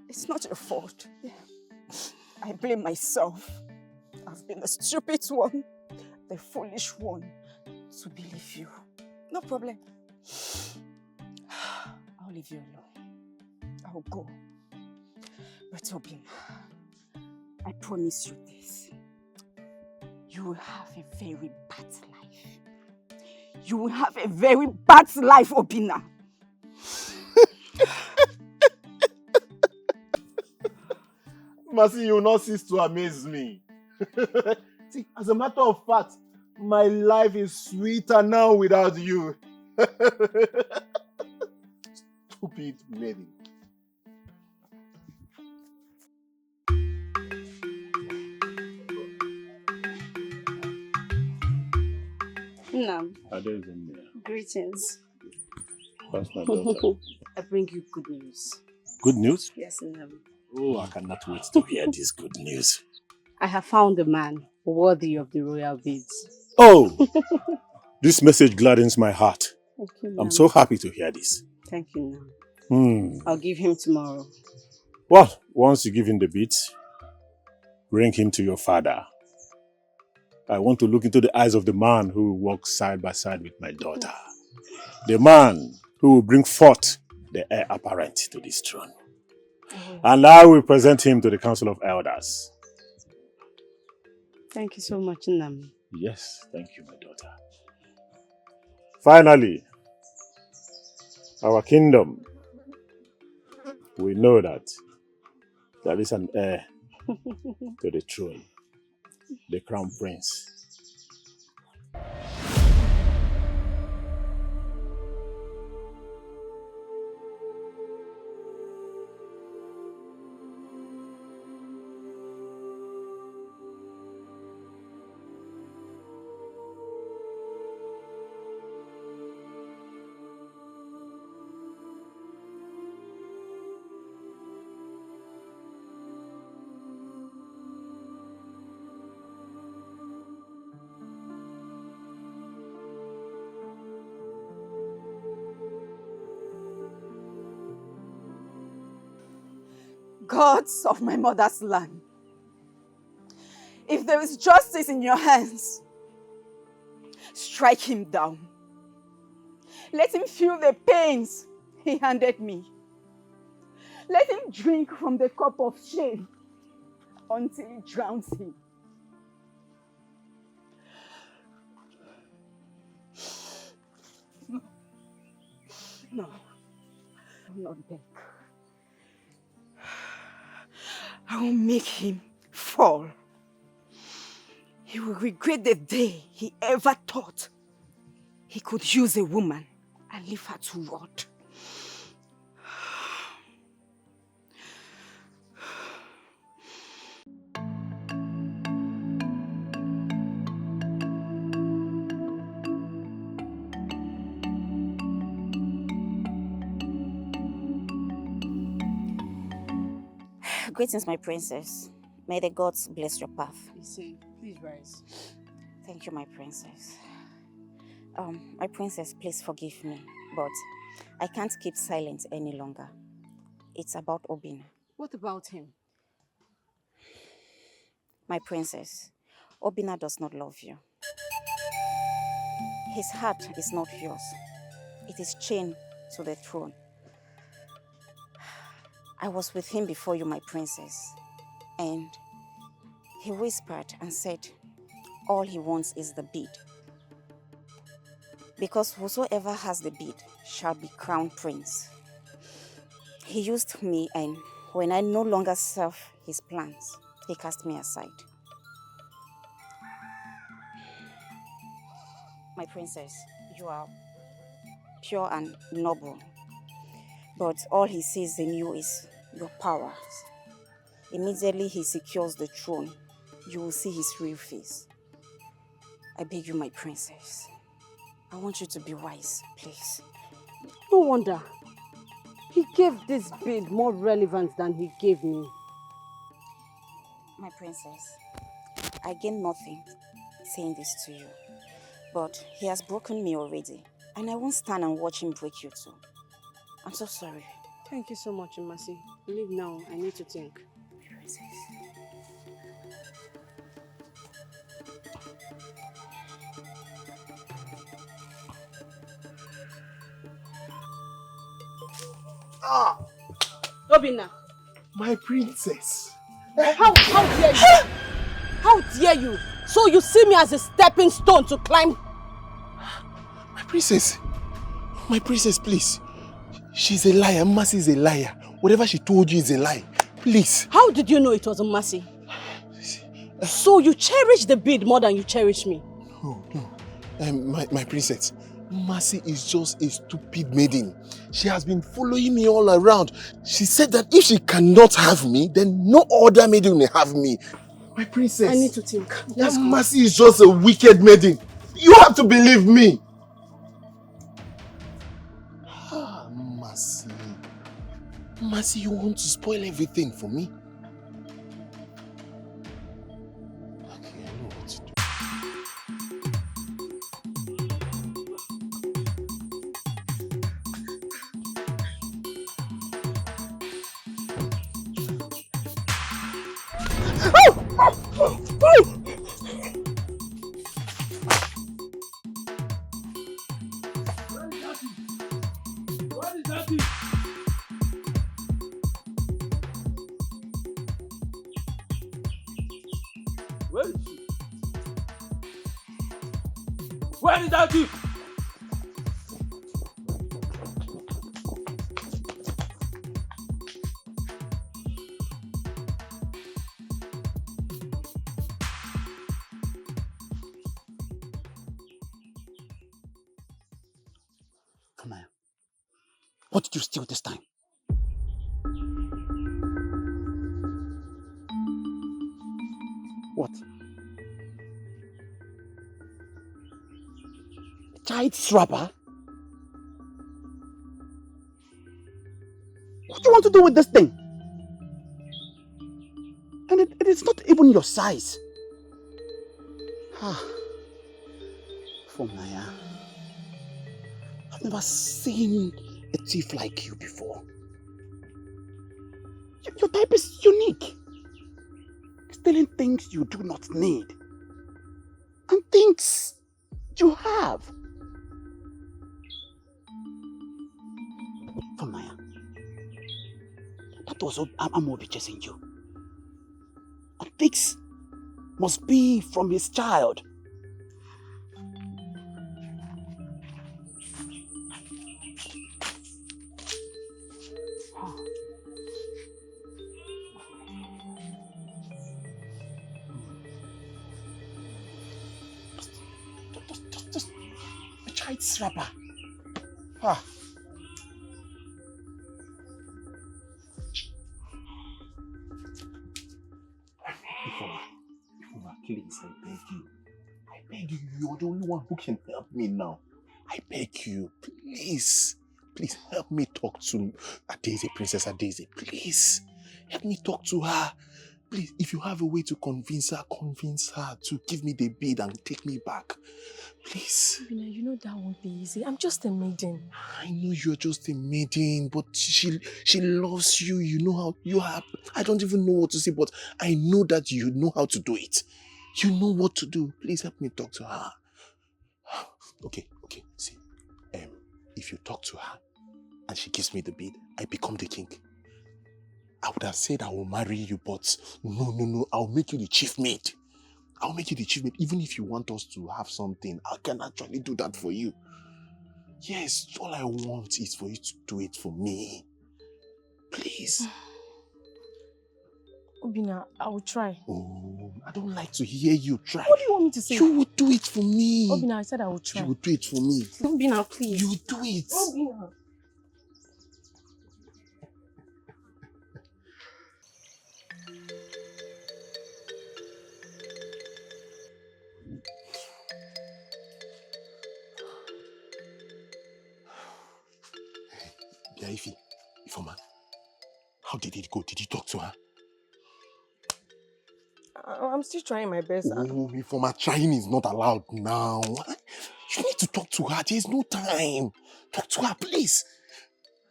S13: It's not your fault. I blame myself. I've been the stupid one, the foolish one, to believe you. No problem. I'll leave you alone. I'll go. But Obin, I promise you this. You will have a very bad life. You will have a very bad life, Obina.
S6: Mercy, you will not cease to amaze me. See, as a matter of fact, my life is sweeter now without you. Stupid Maiden.
S10: Nam. Greetings.
S5: That's my daughter.
S10: I bring you good news.
S5: Good news?
S10: Yes, Nam.
S5: Oh, I cannot wait to hear this good news.
S10: I have found a man worthy of the royal beads.
S5: Oh! This message gladdens my heart.
S10: Thank you,
S5: I'm
S10: Nam.
S5: so happy to hear this.
S10: Thank you, Nam. I'll give him tomorrow.
S5: Well, once you give him the beads, bring him to your father. I want to look into the eyes of the man who will walk side by side with my daughter. The man who will bring forth the heir apparent to this throne. And I will present him to the Council of Elders.
S10: Thank you so much, Nam.
S5: Yes, thank you, my daughter. Finally, our kingdom, we know that there is an heir to the throne, the crown prince.
S13: Gods of my mother's land, if there is justice in your hands, strike him down. Let him feel the pains he handed me. Let him drink from the cup of shame until it drowns him. No, I'm not beg. I will make him fall. He will regret the day he ever thought he could use a woman and leave her to rot.
S15: Greetings, my princess. May the gods bless your path.
S10: Please rise.
S15: Thank you, my princess. My princess, please forgive me, but I can't keep silent any longer. It's about Obina.
S10: What about him?
S15: My princess, Obina does not love you. His heart is not yours. It is chained to the throne. I was with him before you, my princess, and he whispered and said, all he wants is the bead. Because whosoever has the bead shall be crowned prince. He used me, and when I no longer serve his plans, he cast me aside. My princess, you are pure and noble, but all he sees in you is your powers. Immediately he secures the throne, you will see his real face. I beg you, my princess. I want you to be wise, please.
S10: No wonder. He gave this bead more relevance than he gave me.
S15: My princess, I gain nothing saying this to you, but he has broken me already, and I won't stand and watch him break you too. I'm so sorry.
S10: Thank you so much, Imasi. Leave now. I need to think.
S15: Princess.
S6: Ah!
S10: Obina!
S6: My princess!
S10: How dare you? How dare you? So you see me as a stepping stone to climb?
S6: My princess, please. She's a liar. Mercy is a liar. Whatever she told you is a lie. Please.
S10: How did you know it was a Mercy? So you cherish the bead more than you cherish me?
S6: No. My princess, Mercy is just a stupid maiden. She has been following me all around. She said that if she cannot have me, then no other maiden will have me. My princess.
S10: I need to think.
S6: That Mercy is just a wicked maiden. You have to believe me. Mercy. Mercy, you want to spoil everything for me? Okay, I know what to do.
S11: Where is that thief?
S8: Tonia, what did you steal this time? What? Child's wrapper? What do you want to do with this thing? And it is not even your size. Fumnanya, I've never seen a thief like you before. Your type is unique. Stealing things you do not need. And things you have. Fumnanya, that was Amobi chasing you. And things must be from his child. Just a child strapper. Ah. Ifoma, please, I beg you. I beg you, you're the only one who can help me now. I beg you, please. Please help me talk to Adeze, Princess Adeze. Please, help me talk to her. Please, if you have a way to convince her to give me the bid and take me back. Please.
S3: Obina, you know that won't be easy. I'm just a maiden.
S8: I know you're just a maiden, but she loves you. You know how you are. I don't even know what to say, but I know that you know how to do it. You know what to do. Please help me talk to her. Okay. See, if you talk to her and she gives me the bid, I become the king. I would have said I will marry you, but no. I'll make you the chief mate. I'll make you the chief mate. Even if you want us to have something, I can actually do that for you. Yes, all I want is for you to do it for me. Please.
S3: Obina, I will try.
S8: Oh, I don't like to hear you try.
S3: What do you want me to say?
S8: You will do it for me.
S3: Obina, I said I will try.
S8: You will do it for me.
S3: Obina, please.
S8: You will do it.
S3: Obina.
S8: Ifoma, how did it go? Did you talk to her?
S3: I'm still trying my best.
S8: Oh, Ifoma, trying is not allowed now. You need to talk to her. There's no time. Talk to her, please.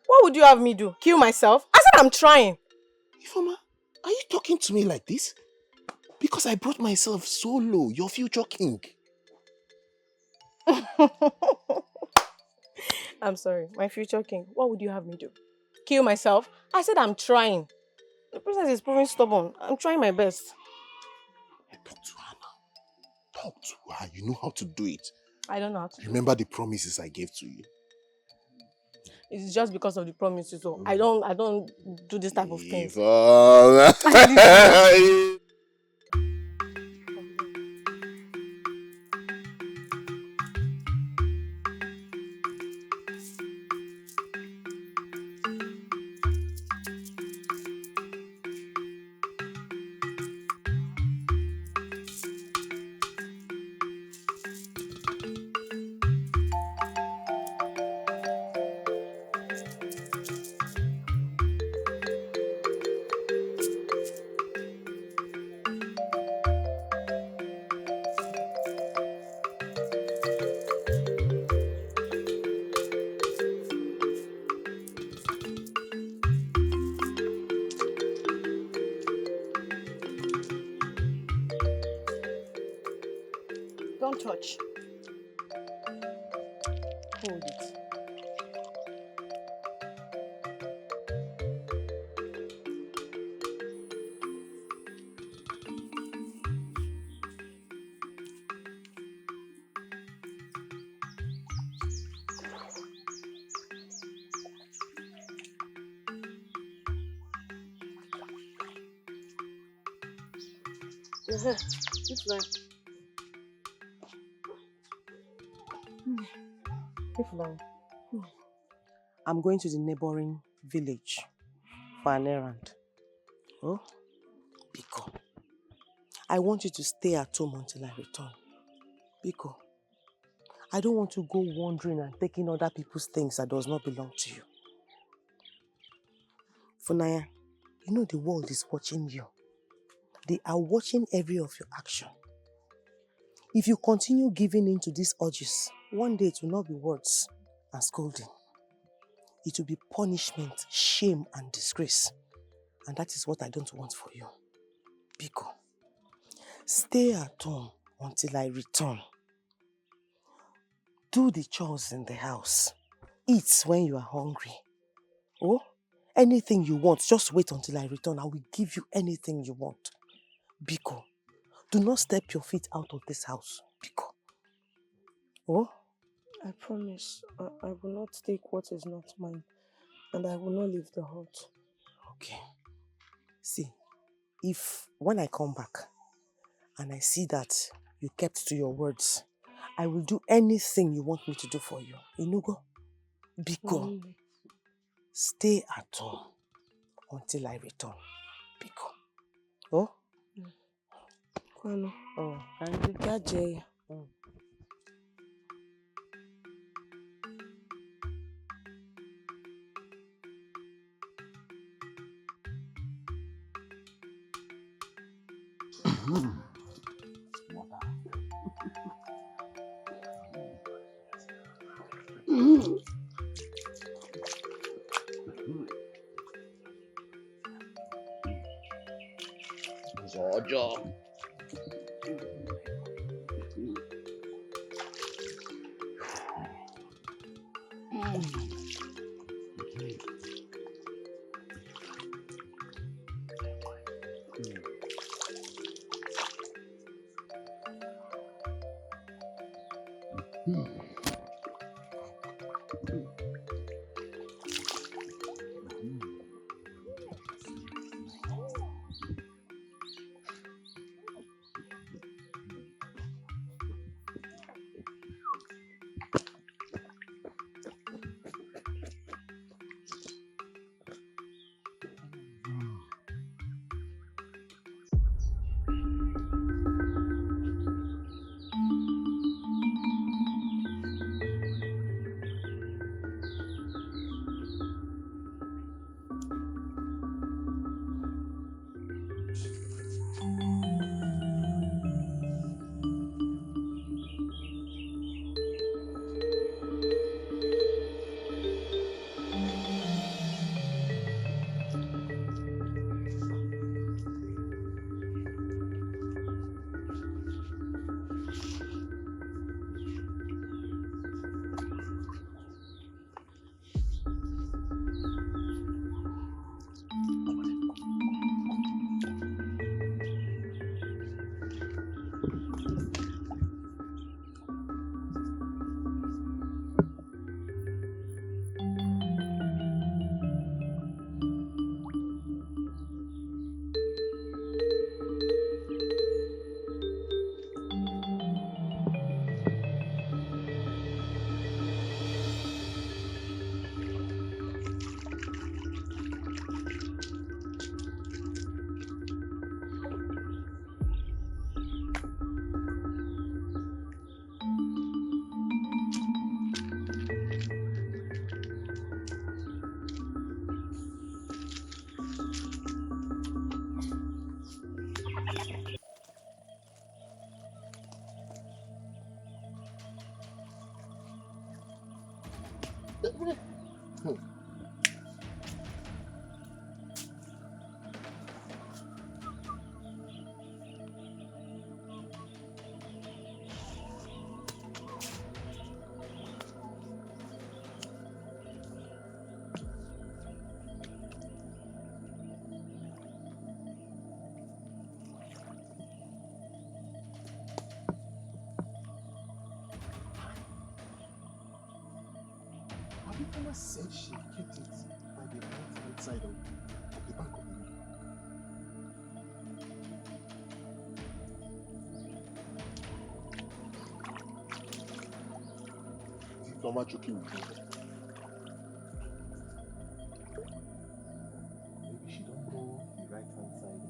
S3: What would you have me do? Kill myself? I said I'm trying.
S8: Ifoma, are you talking to me like this? Because I brought myself so low, your future king.
S3: I'm sorry, my future king. What would you have me do? Kill myself? I said I'm trying. The princess is proving stubborn. I'm trying my best.
S8: Talk to her now. Talk to her. You know how to do it.
S3: I don't know how to.
S8: Remember the promises I gave to you.
S3: It's just because of the promises. So I don't do this type of things. Don't touch. Hold it. This way. I'm going to the neighboring village for an errand. Oh, Biko, I want you to stay at home until I return. Biko, I don't want to go wandering and taking other people's things that does not belong to you. Fumnanya, you know the world is watching you. They are watching every of your action. If you continue giving in to these urges, one day it will not be words and scolding. It will be punishment, shame, and disgrace.
S2: And that is what I don't want for you. Biko, stay at home until I return. Do the chores in the house. Eat when you are hungry. Oh, anything you want, just wait until I return. I will give you anything you want. Biko, do not step your feet out of this house. Biko. Oh?
S3: I promise I will not take what is not mine. And I will not leave the hut.
S2: Okay. See, when I come back and I see that you kept to your words, I will do anything you want me to do for you. Inugo, Biko, stay at home until I return. Biko. Oh?
S3: Kwano.
S2: Oh, Gaje. Oh.
S8: Zojo. Mama said she kept it by the right-hand side of the back of the room. Is it Mama joking with me? Maybe she don't know the right-hand side.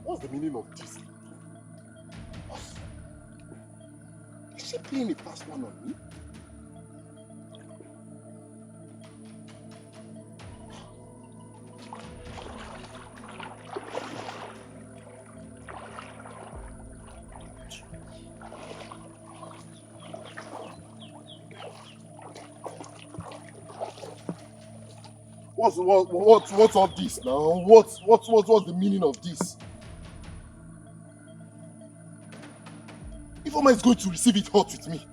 S8: What's the meaning of this? Is she playing a fast one on me?
S6: What's all this now? What's the meaning of this? Ifeoma is going to receive it hot with me.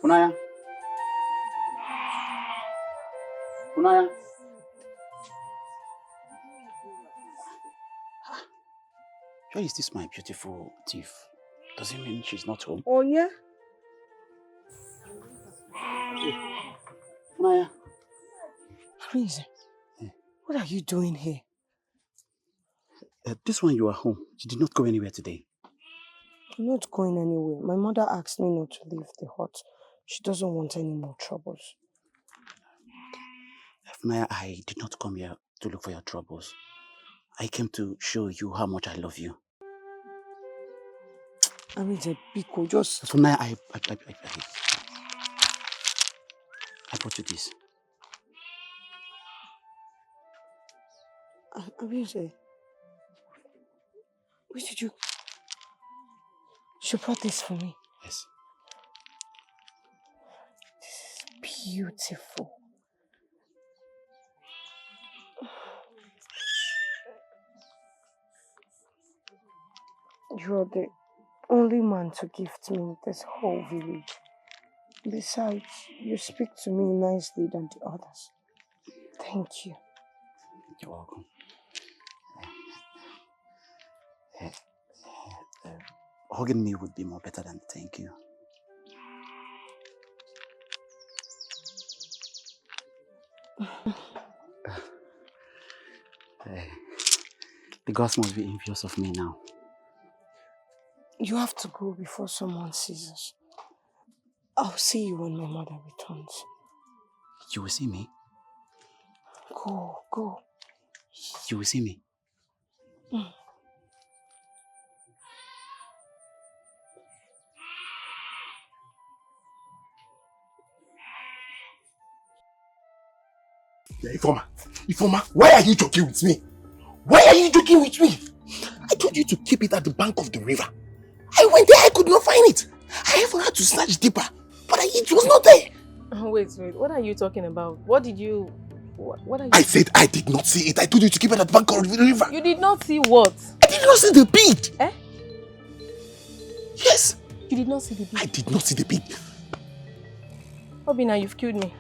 S8: Fumnanya. Fumnanya. Where is this my beautiful thief? Does it mean she's not home?
S3: Oh, yeah?
S8: Fumnanya.
S3: Prince, what are you doing here?
S8: This one you are home. You did not go anywhere today.
S3: I'm not going anywhere. My mother asked me not to leave the hut. She doesn't want any more troubles.
S8: Fumnanya, I did not come here to look for your troubles. I came to show you how much I love you.
S3: I mean, it's a pico, just...
S8: Fumnanya, I brought you this.
S3: Obieze, where did you... She brought this for me.
S8: Yes.
S3: This is beautiful. You're the only man to gift me in this whole village. Besides, you speak to me nicely than the others. Thank you.
S8: You're welcome. Hugging me would be more better than thank you. The gods must be envious of me now.
S3: You have to go before someone sees us. I'll see you when my mother returns.
S8: You will see me?
S3: Go.
S8: You will see me?
S6: Yeah, Ifeoma, why are you joking with me? Why are you joking with me? I told you to keep it at the bank of the river. I went there, I could not find it. I even had to search deeper, but it was not there.
S16: Wait, what are you talking about? What are you...
S6: I said I did not see it. I told you to keep it at the bank of the river.
S16: You did not see what?
S6: I did not see the bead.
S16: Eh?
S6: Yes.
S16: You did not see the bead?
S6: I did not see the bead.
S16: Obina, you've killed me.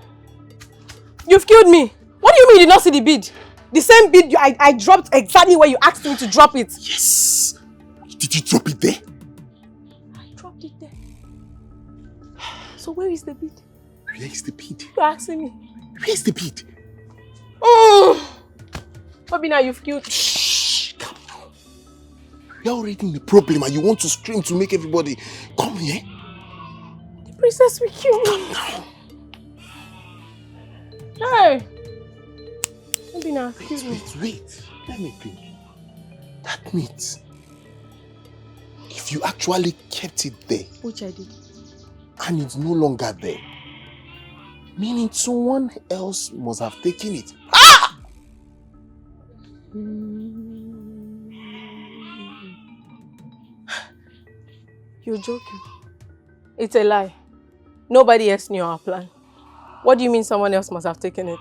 S16: You've killed me! What do you mean you did not see the bead? The same bead I dropped exactly where you asked me to drop it.
S6: Yes. Did you drop it there?
S16: I dropped it there. So where is the bead?
S6: Where is the bead?
S16: You're asking me.
S6: Where is the bead?
S16: Oh! Obina, you've killed...
S6: Shh! Come on. You're already in the problem and you want to scream to make everybody come here?
S16: The princess will kill me.
S6: Come now.
S16: Hey! Obina, excuse me.
S6: Wait. Let me think. That means if you actually kept it there,
S16: which I did,
S6: and it's no longer there, meaning someone else must have taken it. Ah!
S16: You're joking. It's a lie. Nobody else knew our plan. What do you mean someone else must have taken it?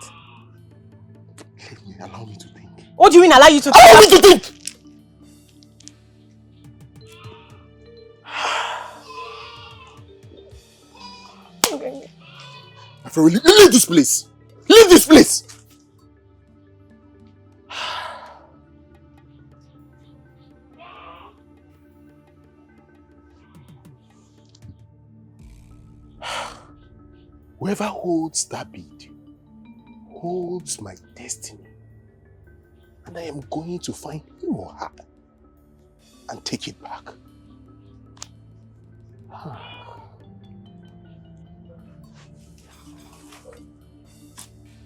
S6: Allow me to think.
S16: What do you mean allow you to think?
S6: Allow me to think!
S16: Okay.
S6: My friend, leave this place! Leave this place! Whoever holds that bead holds my destiny. And I am going to find him or her and take it back.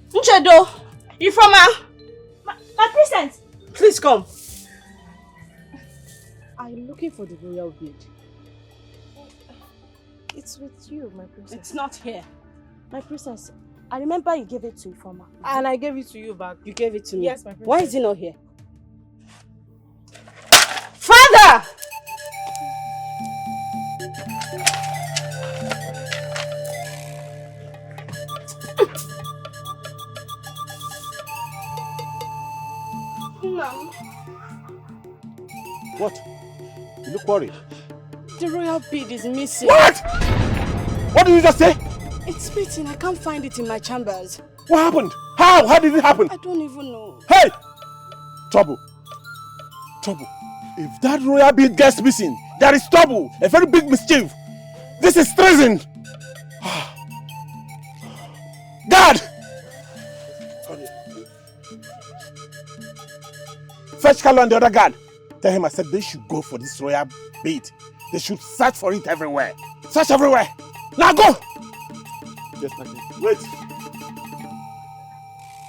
S3: Nchedo! Ifeoma!
S12: My princess!
S3: Please come.
S10: I'm looking for the royal bead.
S12: It's with you, my princess.
S10: It's not here.
S12: My princess, I remember you gave it to Ifoma.
S10: And I gave it to you back. You gave it to me.
S12: Yes, my princess.
S10: Why is it not here? Father! No.
S6: What? You look worried.
S10: The royal bead is missing.
S6: What? What did you just say?
S10: It's missing. I can't find it in my chambers.
S6: What happened? How? How did it happen?
S10: I don't even know.
S6: Hey! Trouble. Trouble. If that royal bead gets missing, there is trouble. A very big mischief. This is treason. Guard! Fetch Carlo and the other guard. Tell him I said they should go for this royal bead. They should search for it everywhere. Search everywhere. Now go! Yes, my king. Wait.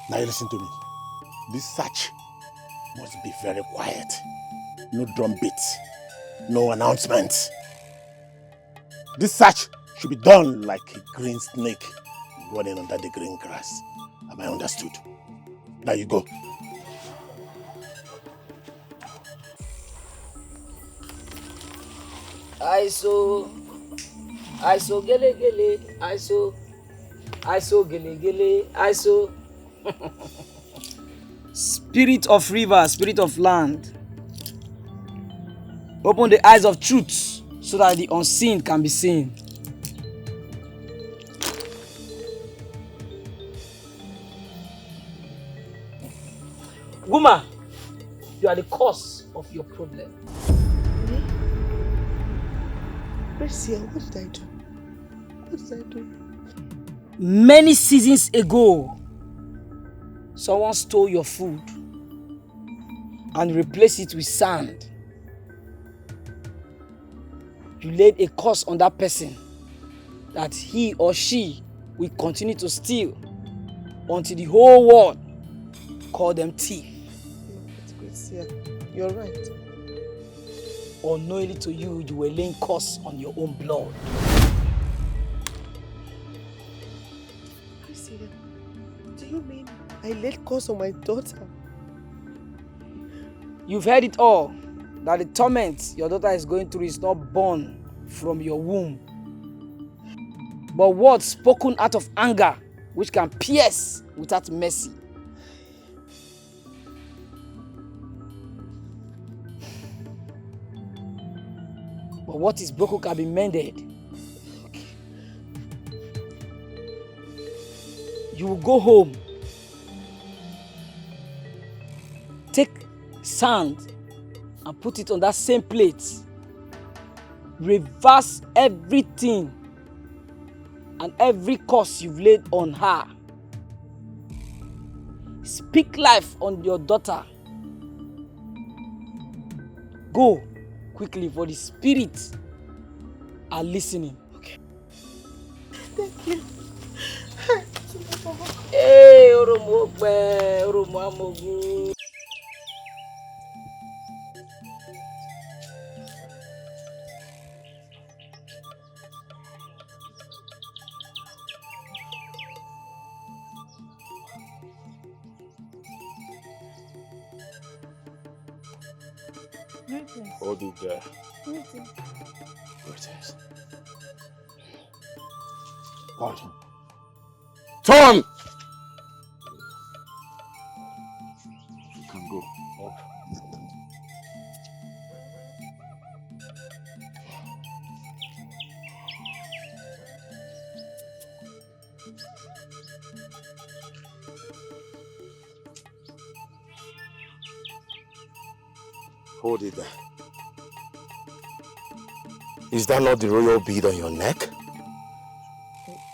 S6: Now you listen to me. This search must be very quiet. No drum beats. No announcements. This search should be done like a green snake running under the green grass. Am I understood? Now you go.
S17: ISO gele gele, ISO gele gele, ISO. Spirit of river, spirit of land, open the eyes of truth so that the unseen can be seen. Woman, you are the cause of your problem.
S2: Mercy, what did I do? What did I do?
S17: Many seasons ago, someone stole your food and replaced it with sand. You laid a curse on that person that he or she will continue to steal until the whole world call them thief.
S2: You're right.
S17: Unknowingly to you, you were laying curse on your own blood.
S2: Do you mean I laid curse on my daughter?
S17: You've heard it all, that the torment your daughter is going through is not born from your womb, but words spoken out of anger, which can pierce without mercy. But what is broken can be mended. Okay. You will go home, take sand and put it on that same plate. Reverse everything and every curse you've laid on her. Speak life on your daughter. Go quickly, for the spirits are listening. Okay.
S2: Thank you.
S17: Hey, Oromokbe, Oromoamogu.
S6: Hold it there. Hold him. Turn! You can go. Up. Hold it there. Is that not the royal bead on your neck?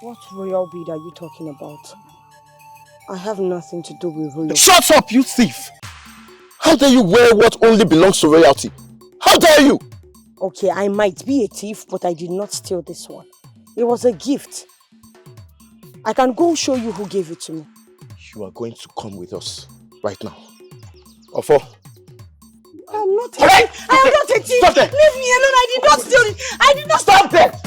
S3: What royal bead are you talking about? I have nothing to do with royal.
S6: Shut up, you thief! How dare you wear what only belongs to royalty? How dare you!
S3: Okay, I might be a thief, but I did not steal this one. It was a gift. I can go show you who gave it to me.
S6: You are going to come with us right now. Ofo, you
S2: I'm not a thief. I am not a thief.
S9: Stop there.
S2: Leave me alone. I did not steal it. I did not
S9: Stop there.
S2: Hey,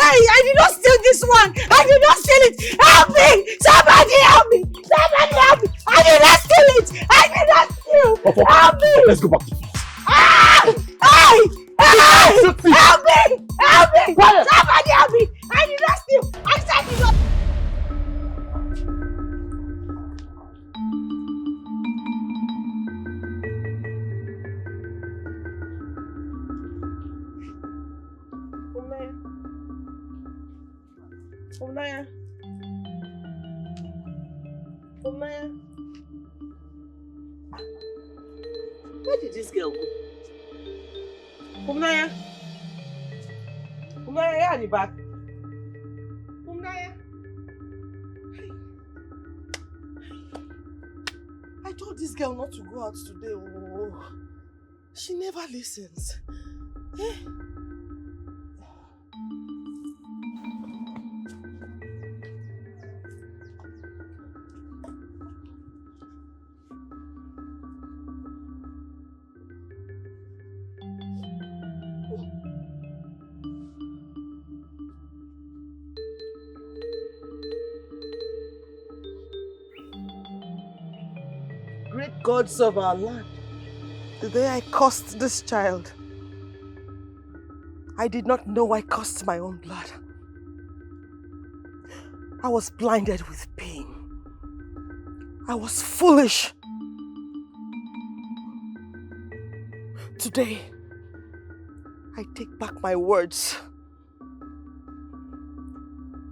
S2: I did not steal this one. I did not steal it. Help me. Somebody help me. Somebody help me. I did not steal it. I did not steal. Help me.
S9: Let's go back.
S2: Help me. Help me. Somebody help me. I did not steal. I said I did not.
S1: Fumnanya. Fumnanya. Where did this girl go? Fumnanya. Fumnanya, you're at the back. Fumnanya. I told this girl not to go out today. Oh, she never listens. Eh? Great gods of our land, the day I cursed this child, I did not know I cursed my own blood. I was blinded with pain. I was foolish. Today, I take back my words.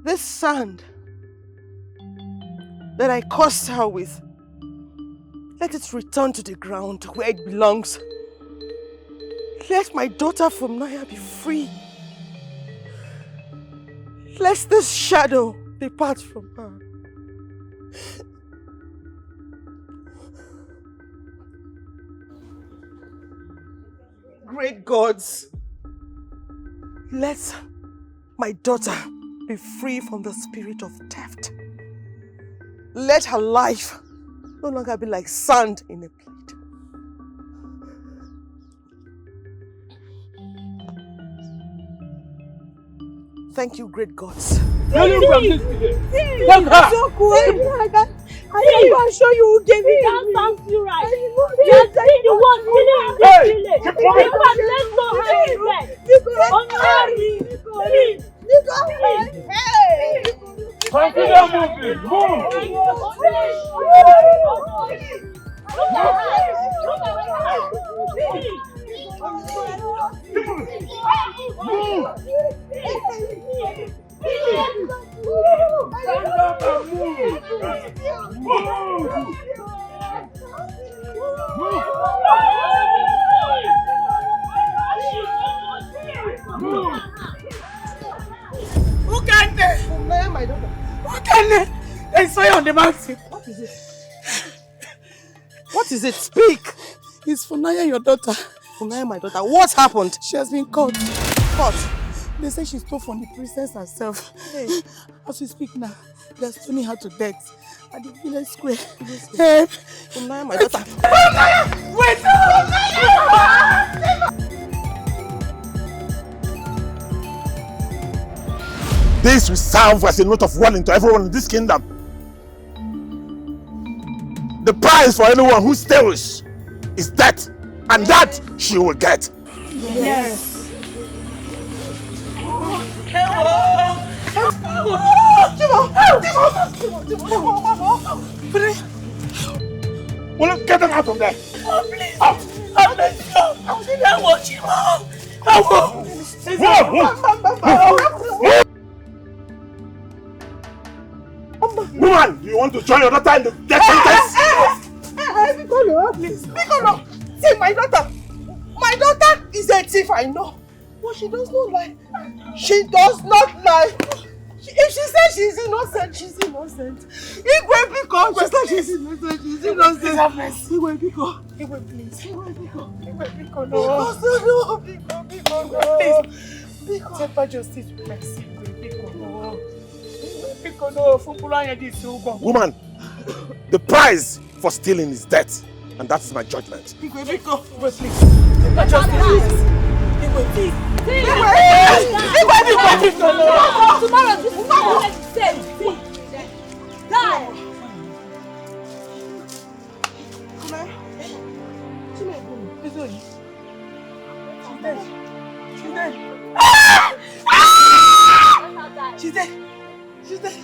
S1: This sand that I cursed her with, let it return to the ground where it belongs. Let my daughter Fumnanya be free. Let this shadow depart from her. Great gods, let my daughter be free from the spirit of theft. Let her life no longer be like sand in a plate. Thank you, great gods.
S11: Come her!
S2: So cool. I can show you who gave me.
S7: That sounds you right. You are saying the one killing in this village. Let's go hide
S11: Continue moving. Move.
S2: My daughter.
S11: I saw you on the mountain.
S2: What is it? What is it? Speak.
S11: It's Fumnanya, your daughter.
S2: Fumnanya, my daughter. What happened?
S11: She has been caught.
S2: Caught?
S11: They say she stole from the princess herself.
S2: Hey.
S11: As we speak now, they are stoning her to death at the village square.
S2: Fumnanya, my daughter.
S11: Fumnanya! Wait!
S9: This will serve as a note of warning to everyone in this kingdom. The price for anyone who steals is death, and that she will get.
S11: Yes.
S9: Well, get them out of there.
S11: Oh, please. I'm not sure. I want you, Mom. I want.
S9: Woman, do you want to join your daughter in the death sentence?
S2: Piccolo, please. Piccolo, see my daughter. My daughter is a thief, I know. But she does not lie. She does not lie. If she says she's innocent, she's innocent. Igwe Pico, she says she's innocent, she's innocent.
S11: Please have mercy.
S2: Igwe Pico.
S11: Igwe, please.
S2: Igwe Pico.
S11: Igwe, Pico, no.
S2: Pico, no.
S11: Please. Pico. Temper justice with mercy. Igwe, Pico, no. Igwe, Pico, no. Fumnanya, this is
S9: Woman, the price for stealing is death. And that is my judgment.
S2: Please. Tomorrow,
S7: this is what I said. Die.
S2: She's dead. She's dead. I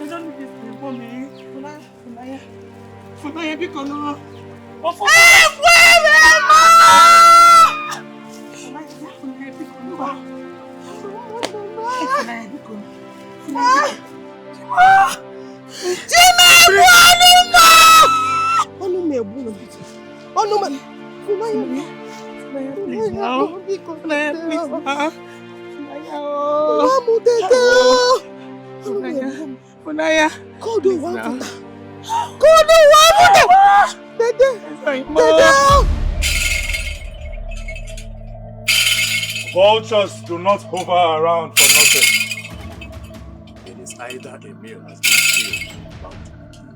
S2: don't need this thing for me. Fumnanya, because no. Fumnanya,
S18: Vultures do not hover around for nothing.
S5: It is either a meal has been killed or about to be killed.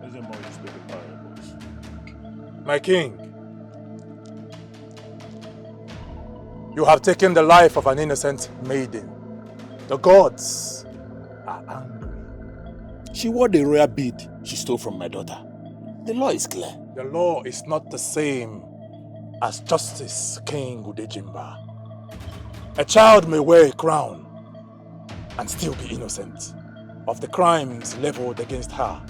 S5: Doesn't more you speak in parables.
S18: My king, you have taken the life of an innocent maiden. The gods are angry.
S5: She wore the royal bead she stole from my daughter. The law is clear.
S18: The law is not the same as justice, King Udejimba. A child may wear a crown and still be innocent of the crimes leveled against her.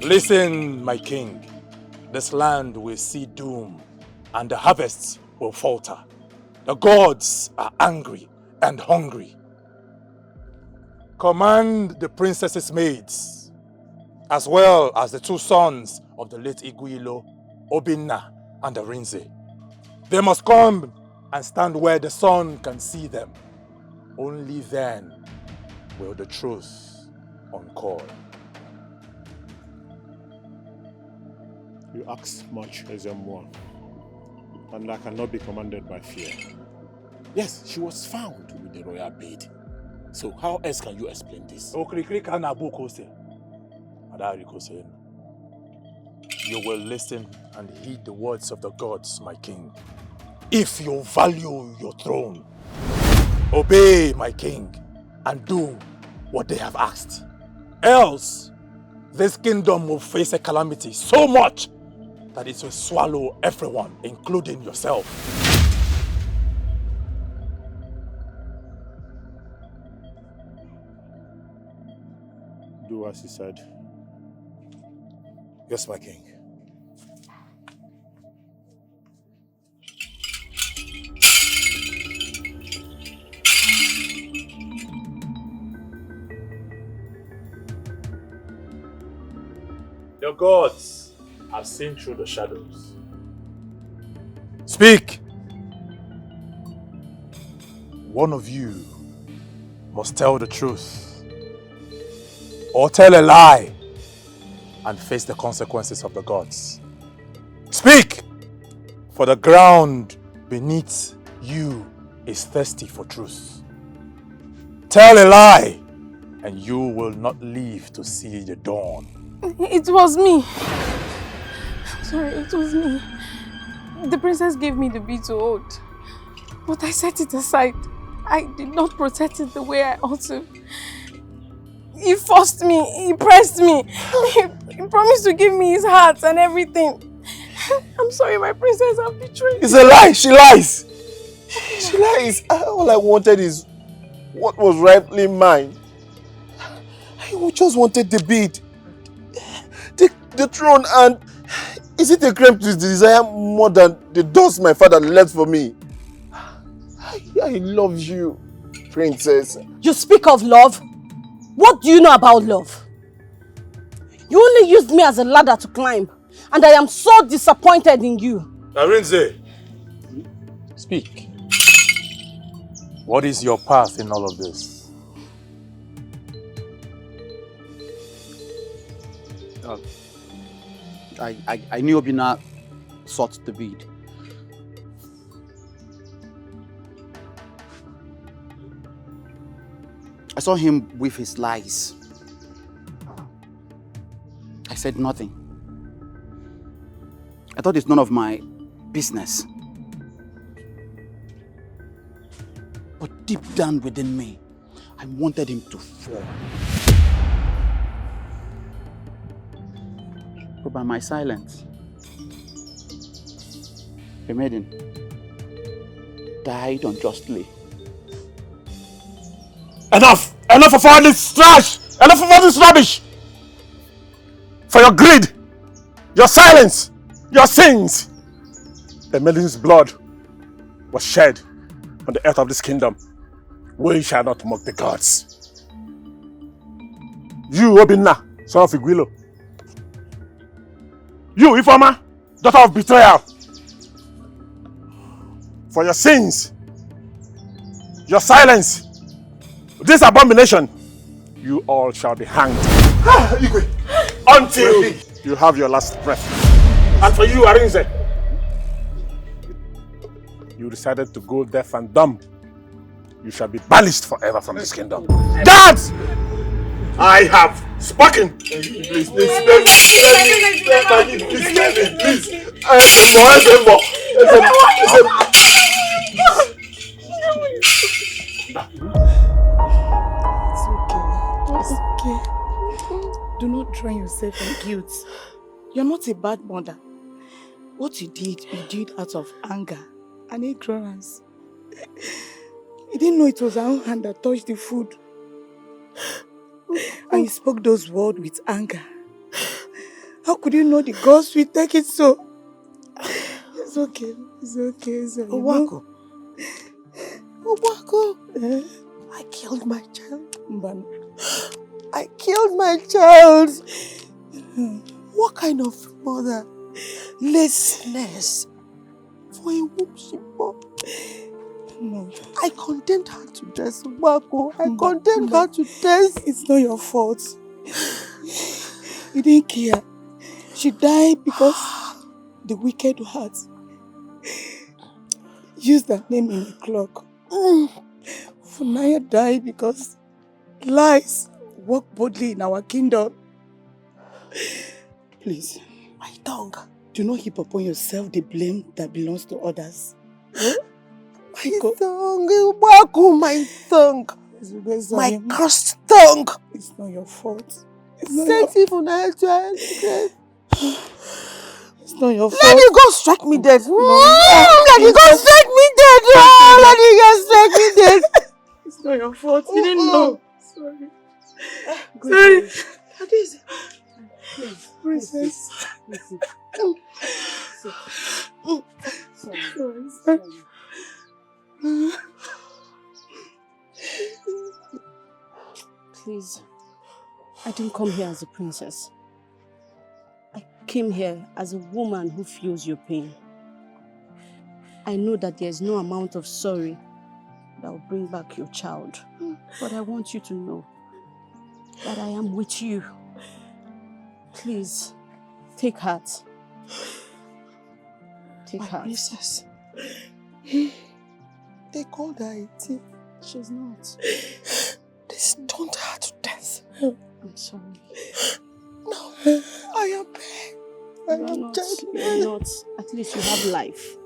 S18: Listen, my king. This land will see doom and the harvests will falter. The gods are angry and hungry. Command the princess's maids, as well as the two sons of the late Iguilo, Obinna and Arinze. They must come and stand where the sun can see them. Only then will the truth uncoil.
S5: You ask much, Ezemwa, and I cannot be commanded by fear. Yes, she was found with the royal bead. So how else can you explain this?
S18: You will listen and heed the words of the gods, my king. If you value your throne, obey, my king, and do what they have asked. Else, this kingdom will face a calamity so much that it will swallow everyone, including yourself.
S5: Do as he said.
S18: Yes, my king. The gods have seen through the shadows. Speak! One of you must tell the truth, or tell a lie and face the consequences of the gods. Speak! For the ground beneath you is thirsty for truth. Tell a lie and you will not live to see the dawn.
S16: It was me. Sorry, it was me. The princess gave me the bead to hold, but I set it aside. I did not protect it the way I ought to. He forced me, he pressed me, he promised to give me his heart and everything. I'm sorry, my princess, I've betrayed you.
S6: It's a lie, she lies. She lies. All I wanted is what was rightly mine. I just wanted the bead, the throne, and is it a crime to desire more than the dust my father left for me? I love you, princess.
S10: You speak of love? What do you know about love? You only used me as a ladder to climb, and I am so disappointed in you.
S18: Arinze, speak. What is your path in all of this?
S8: I knew Obinna sought the bead. I saw him with his lies. I said nothing. I thought it's none of my business. But deep down within me, I wanted him to fall. But by my silence, the maiden died unjustly.
S5: Enough! Enough of all this trash! Enough of all this rubbish! For your greed, your silence, your sins, the maiden's blood was shed on the earth of this kingdom. We shall not mock the gods. You, Obinna, son of Igwilo. You, Ifeoma, daughter of betrayal. For your sins, your silence, this abomination, you all shall be hanged. Until you have your last breath. And for you, Arinze, you decided to go deaf and dumb. You shall be banished forever from this kingdom. Guards! I have spoken! Please,
S4: It's okay. Do not drown yourself in guilt. You're not a bad mother. What you did out of anger and ignorance. You didn't know it was our own hand that touched the food. And you spoke those words with anger. How could you know the gods will take it so? It's okay. It's okay. It's okay.
S2: Owako. I killed my child. I killed my child. What kind of mother? Laziness. For a womb she bore. No. I condemned her to death, Owako. I condemned her to death.
S4: It's not your fault. You didn't care. She died because the wicked heart used that name in the clock. Fumnanya died because lies walk boldly in our kingdom. Please,
S2: my tongue.
S4: Do not heap upon yourself the blame that belongs to others.
S2: My tongue, Owako, my tongue. My cursed tongue.
S4: It's not your fault.
S2: It's not your fault.
S4: Let
S2: it go strike me dead.
S4: No.
S2: Let it go strike me dead. Let it go strike me dead.
S4: It's not your fault. You didn't know. Sorry.
S2: Sorry.
S4: Princess.
S2: Sorry.
S10: Please, I didn't come here as a princess. I came here as a woman who feels your pain. I know that there is no amount of sorry that will bring back your child. But I want you to know that I am with you. Please, take heart. Take heart.
S2: Princess. They called her a thief.
S10: She's not.
S2: They stoned her to death.
S10: I'm sorry.
S2: No, I am bad. I am dead.
S10: You're not. At least you have life,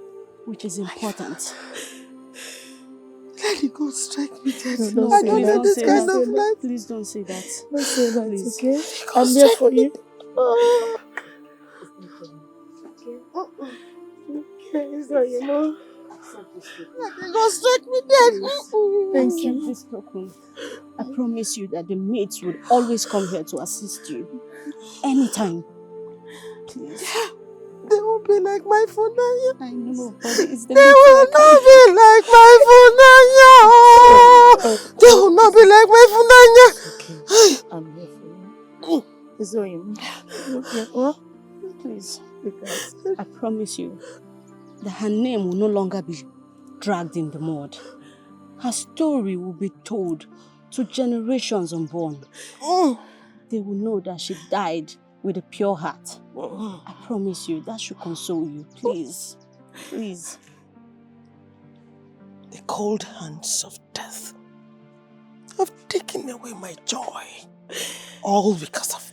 S10: which is important.
S2: Let it go strike me dead.
S10: No,
S2: I don't need this kind of life.
S10: Please don't say that.
S4: Don't say that,
S10: Please.
S4: okay? I'm here for you. Okay, it's not your mom.
S2: Let it go strike me dead.
S10: Thank you. This token. I promise you that the maids will always come here to assist you. Anytime. Please.
S2: They won't be like my Fumnanya.
S10: I know, but it's the
S2: They will not be like my Fumnanya. They will not be like my Fumnanya.
S4: I'm here for you. It's not your mom. Okay, what?
S10: Please. I promise you that her name will no longer be dragged in the mud. Her story will be told to generations unborn. They will know that she died with a pure heart. I promise you, that should console you. Please. Please.
S2: The cold hands of death have taken away my joy. All because of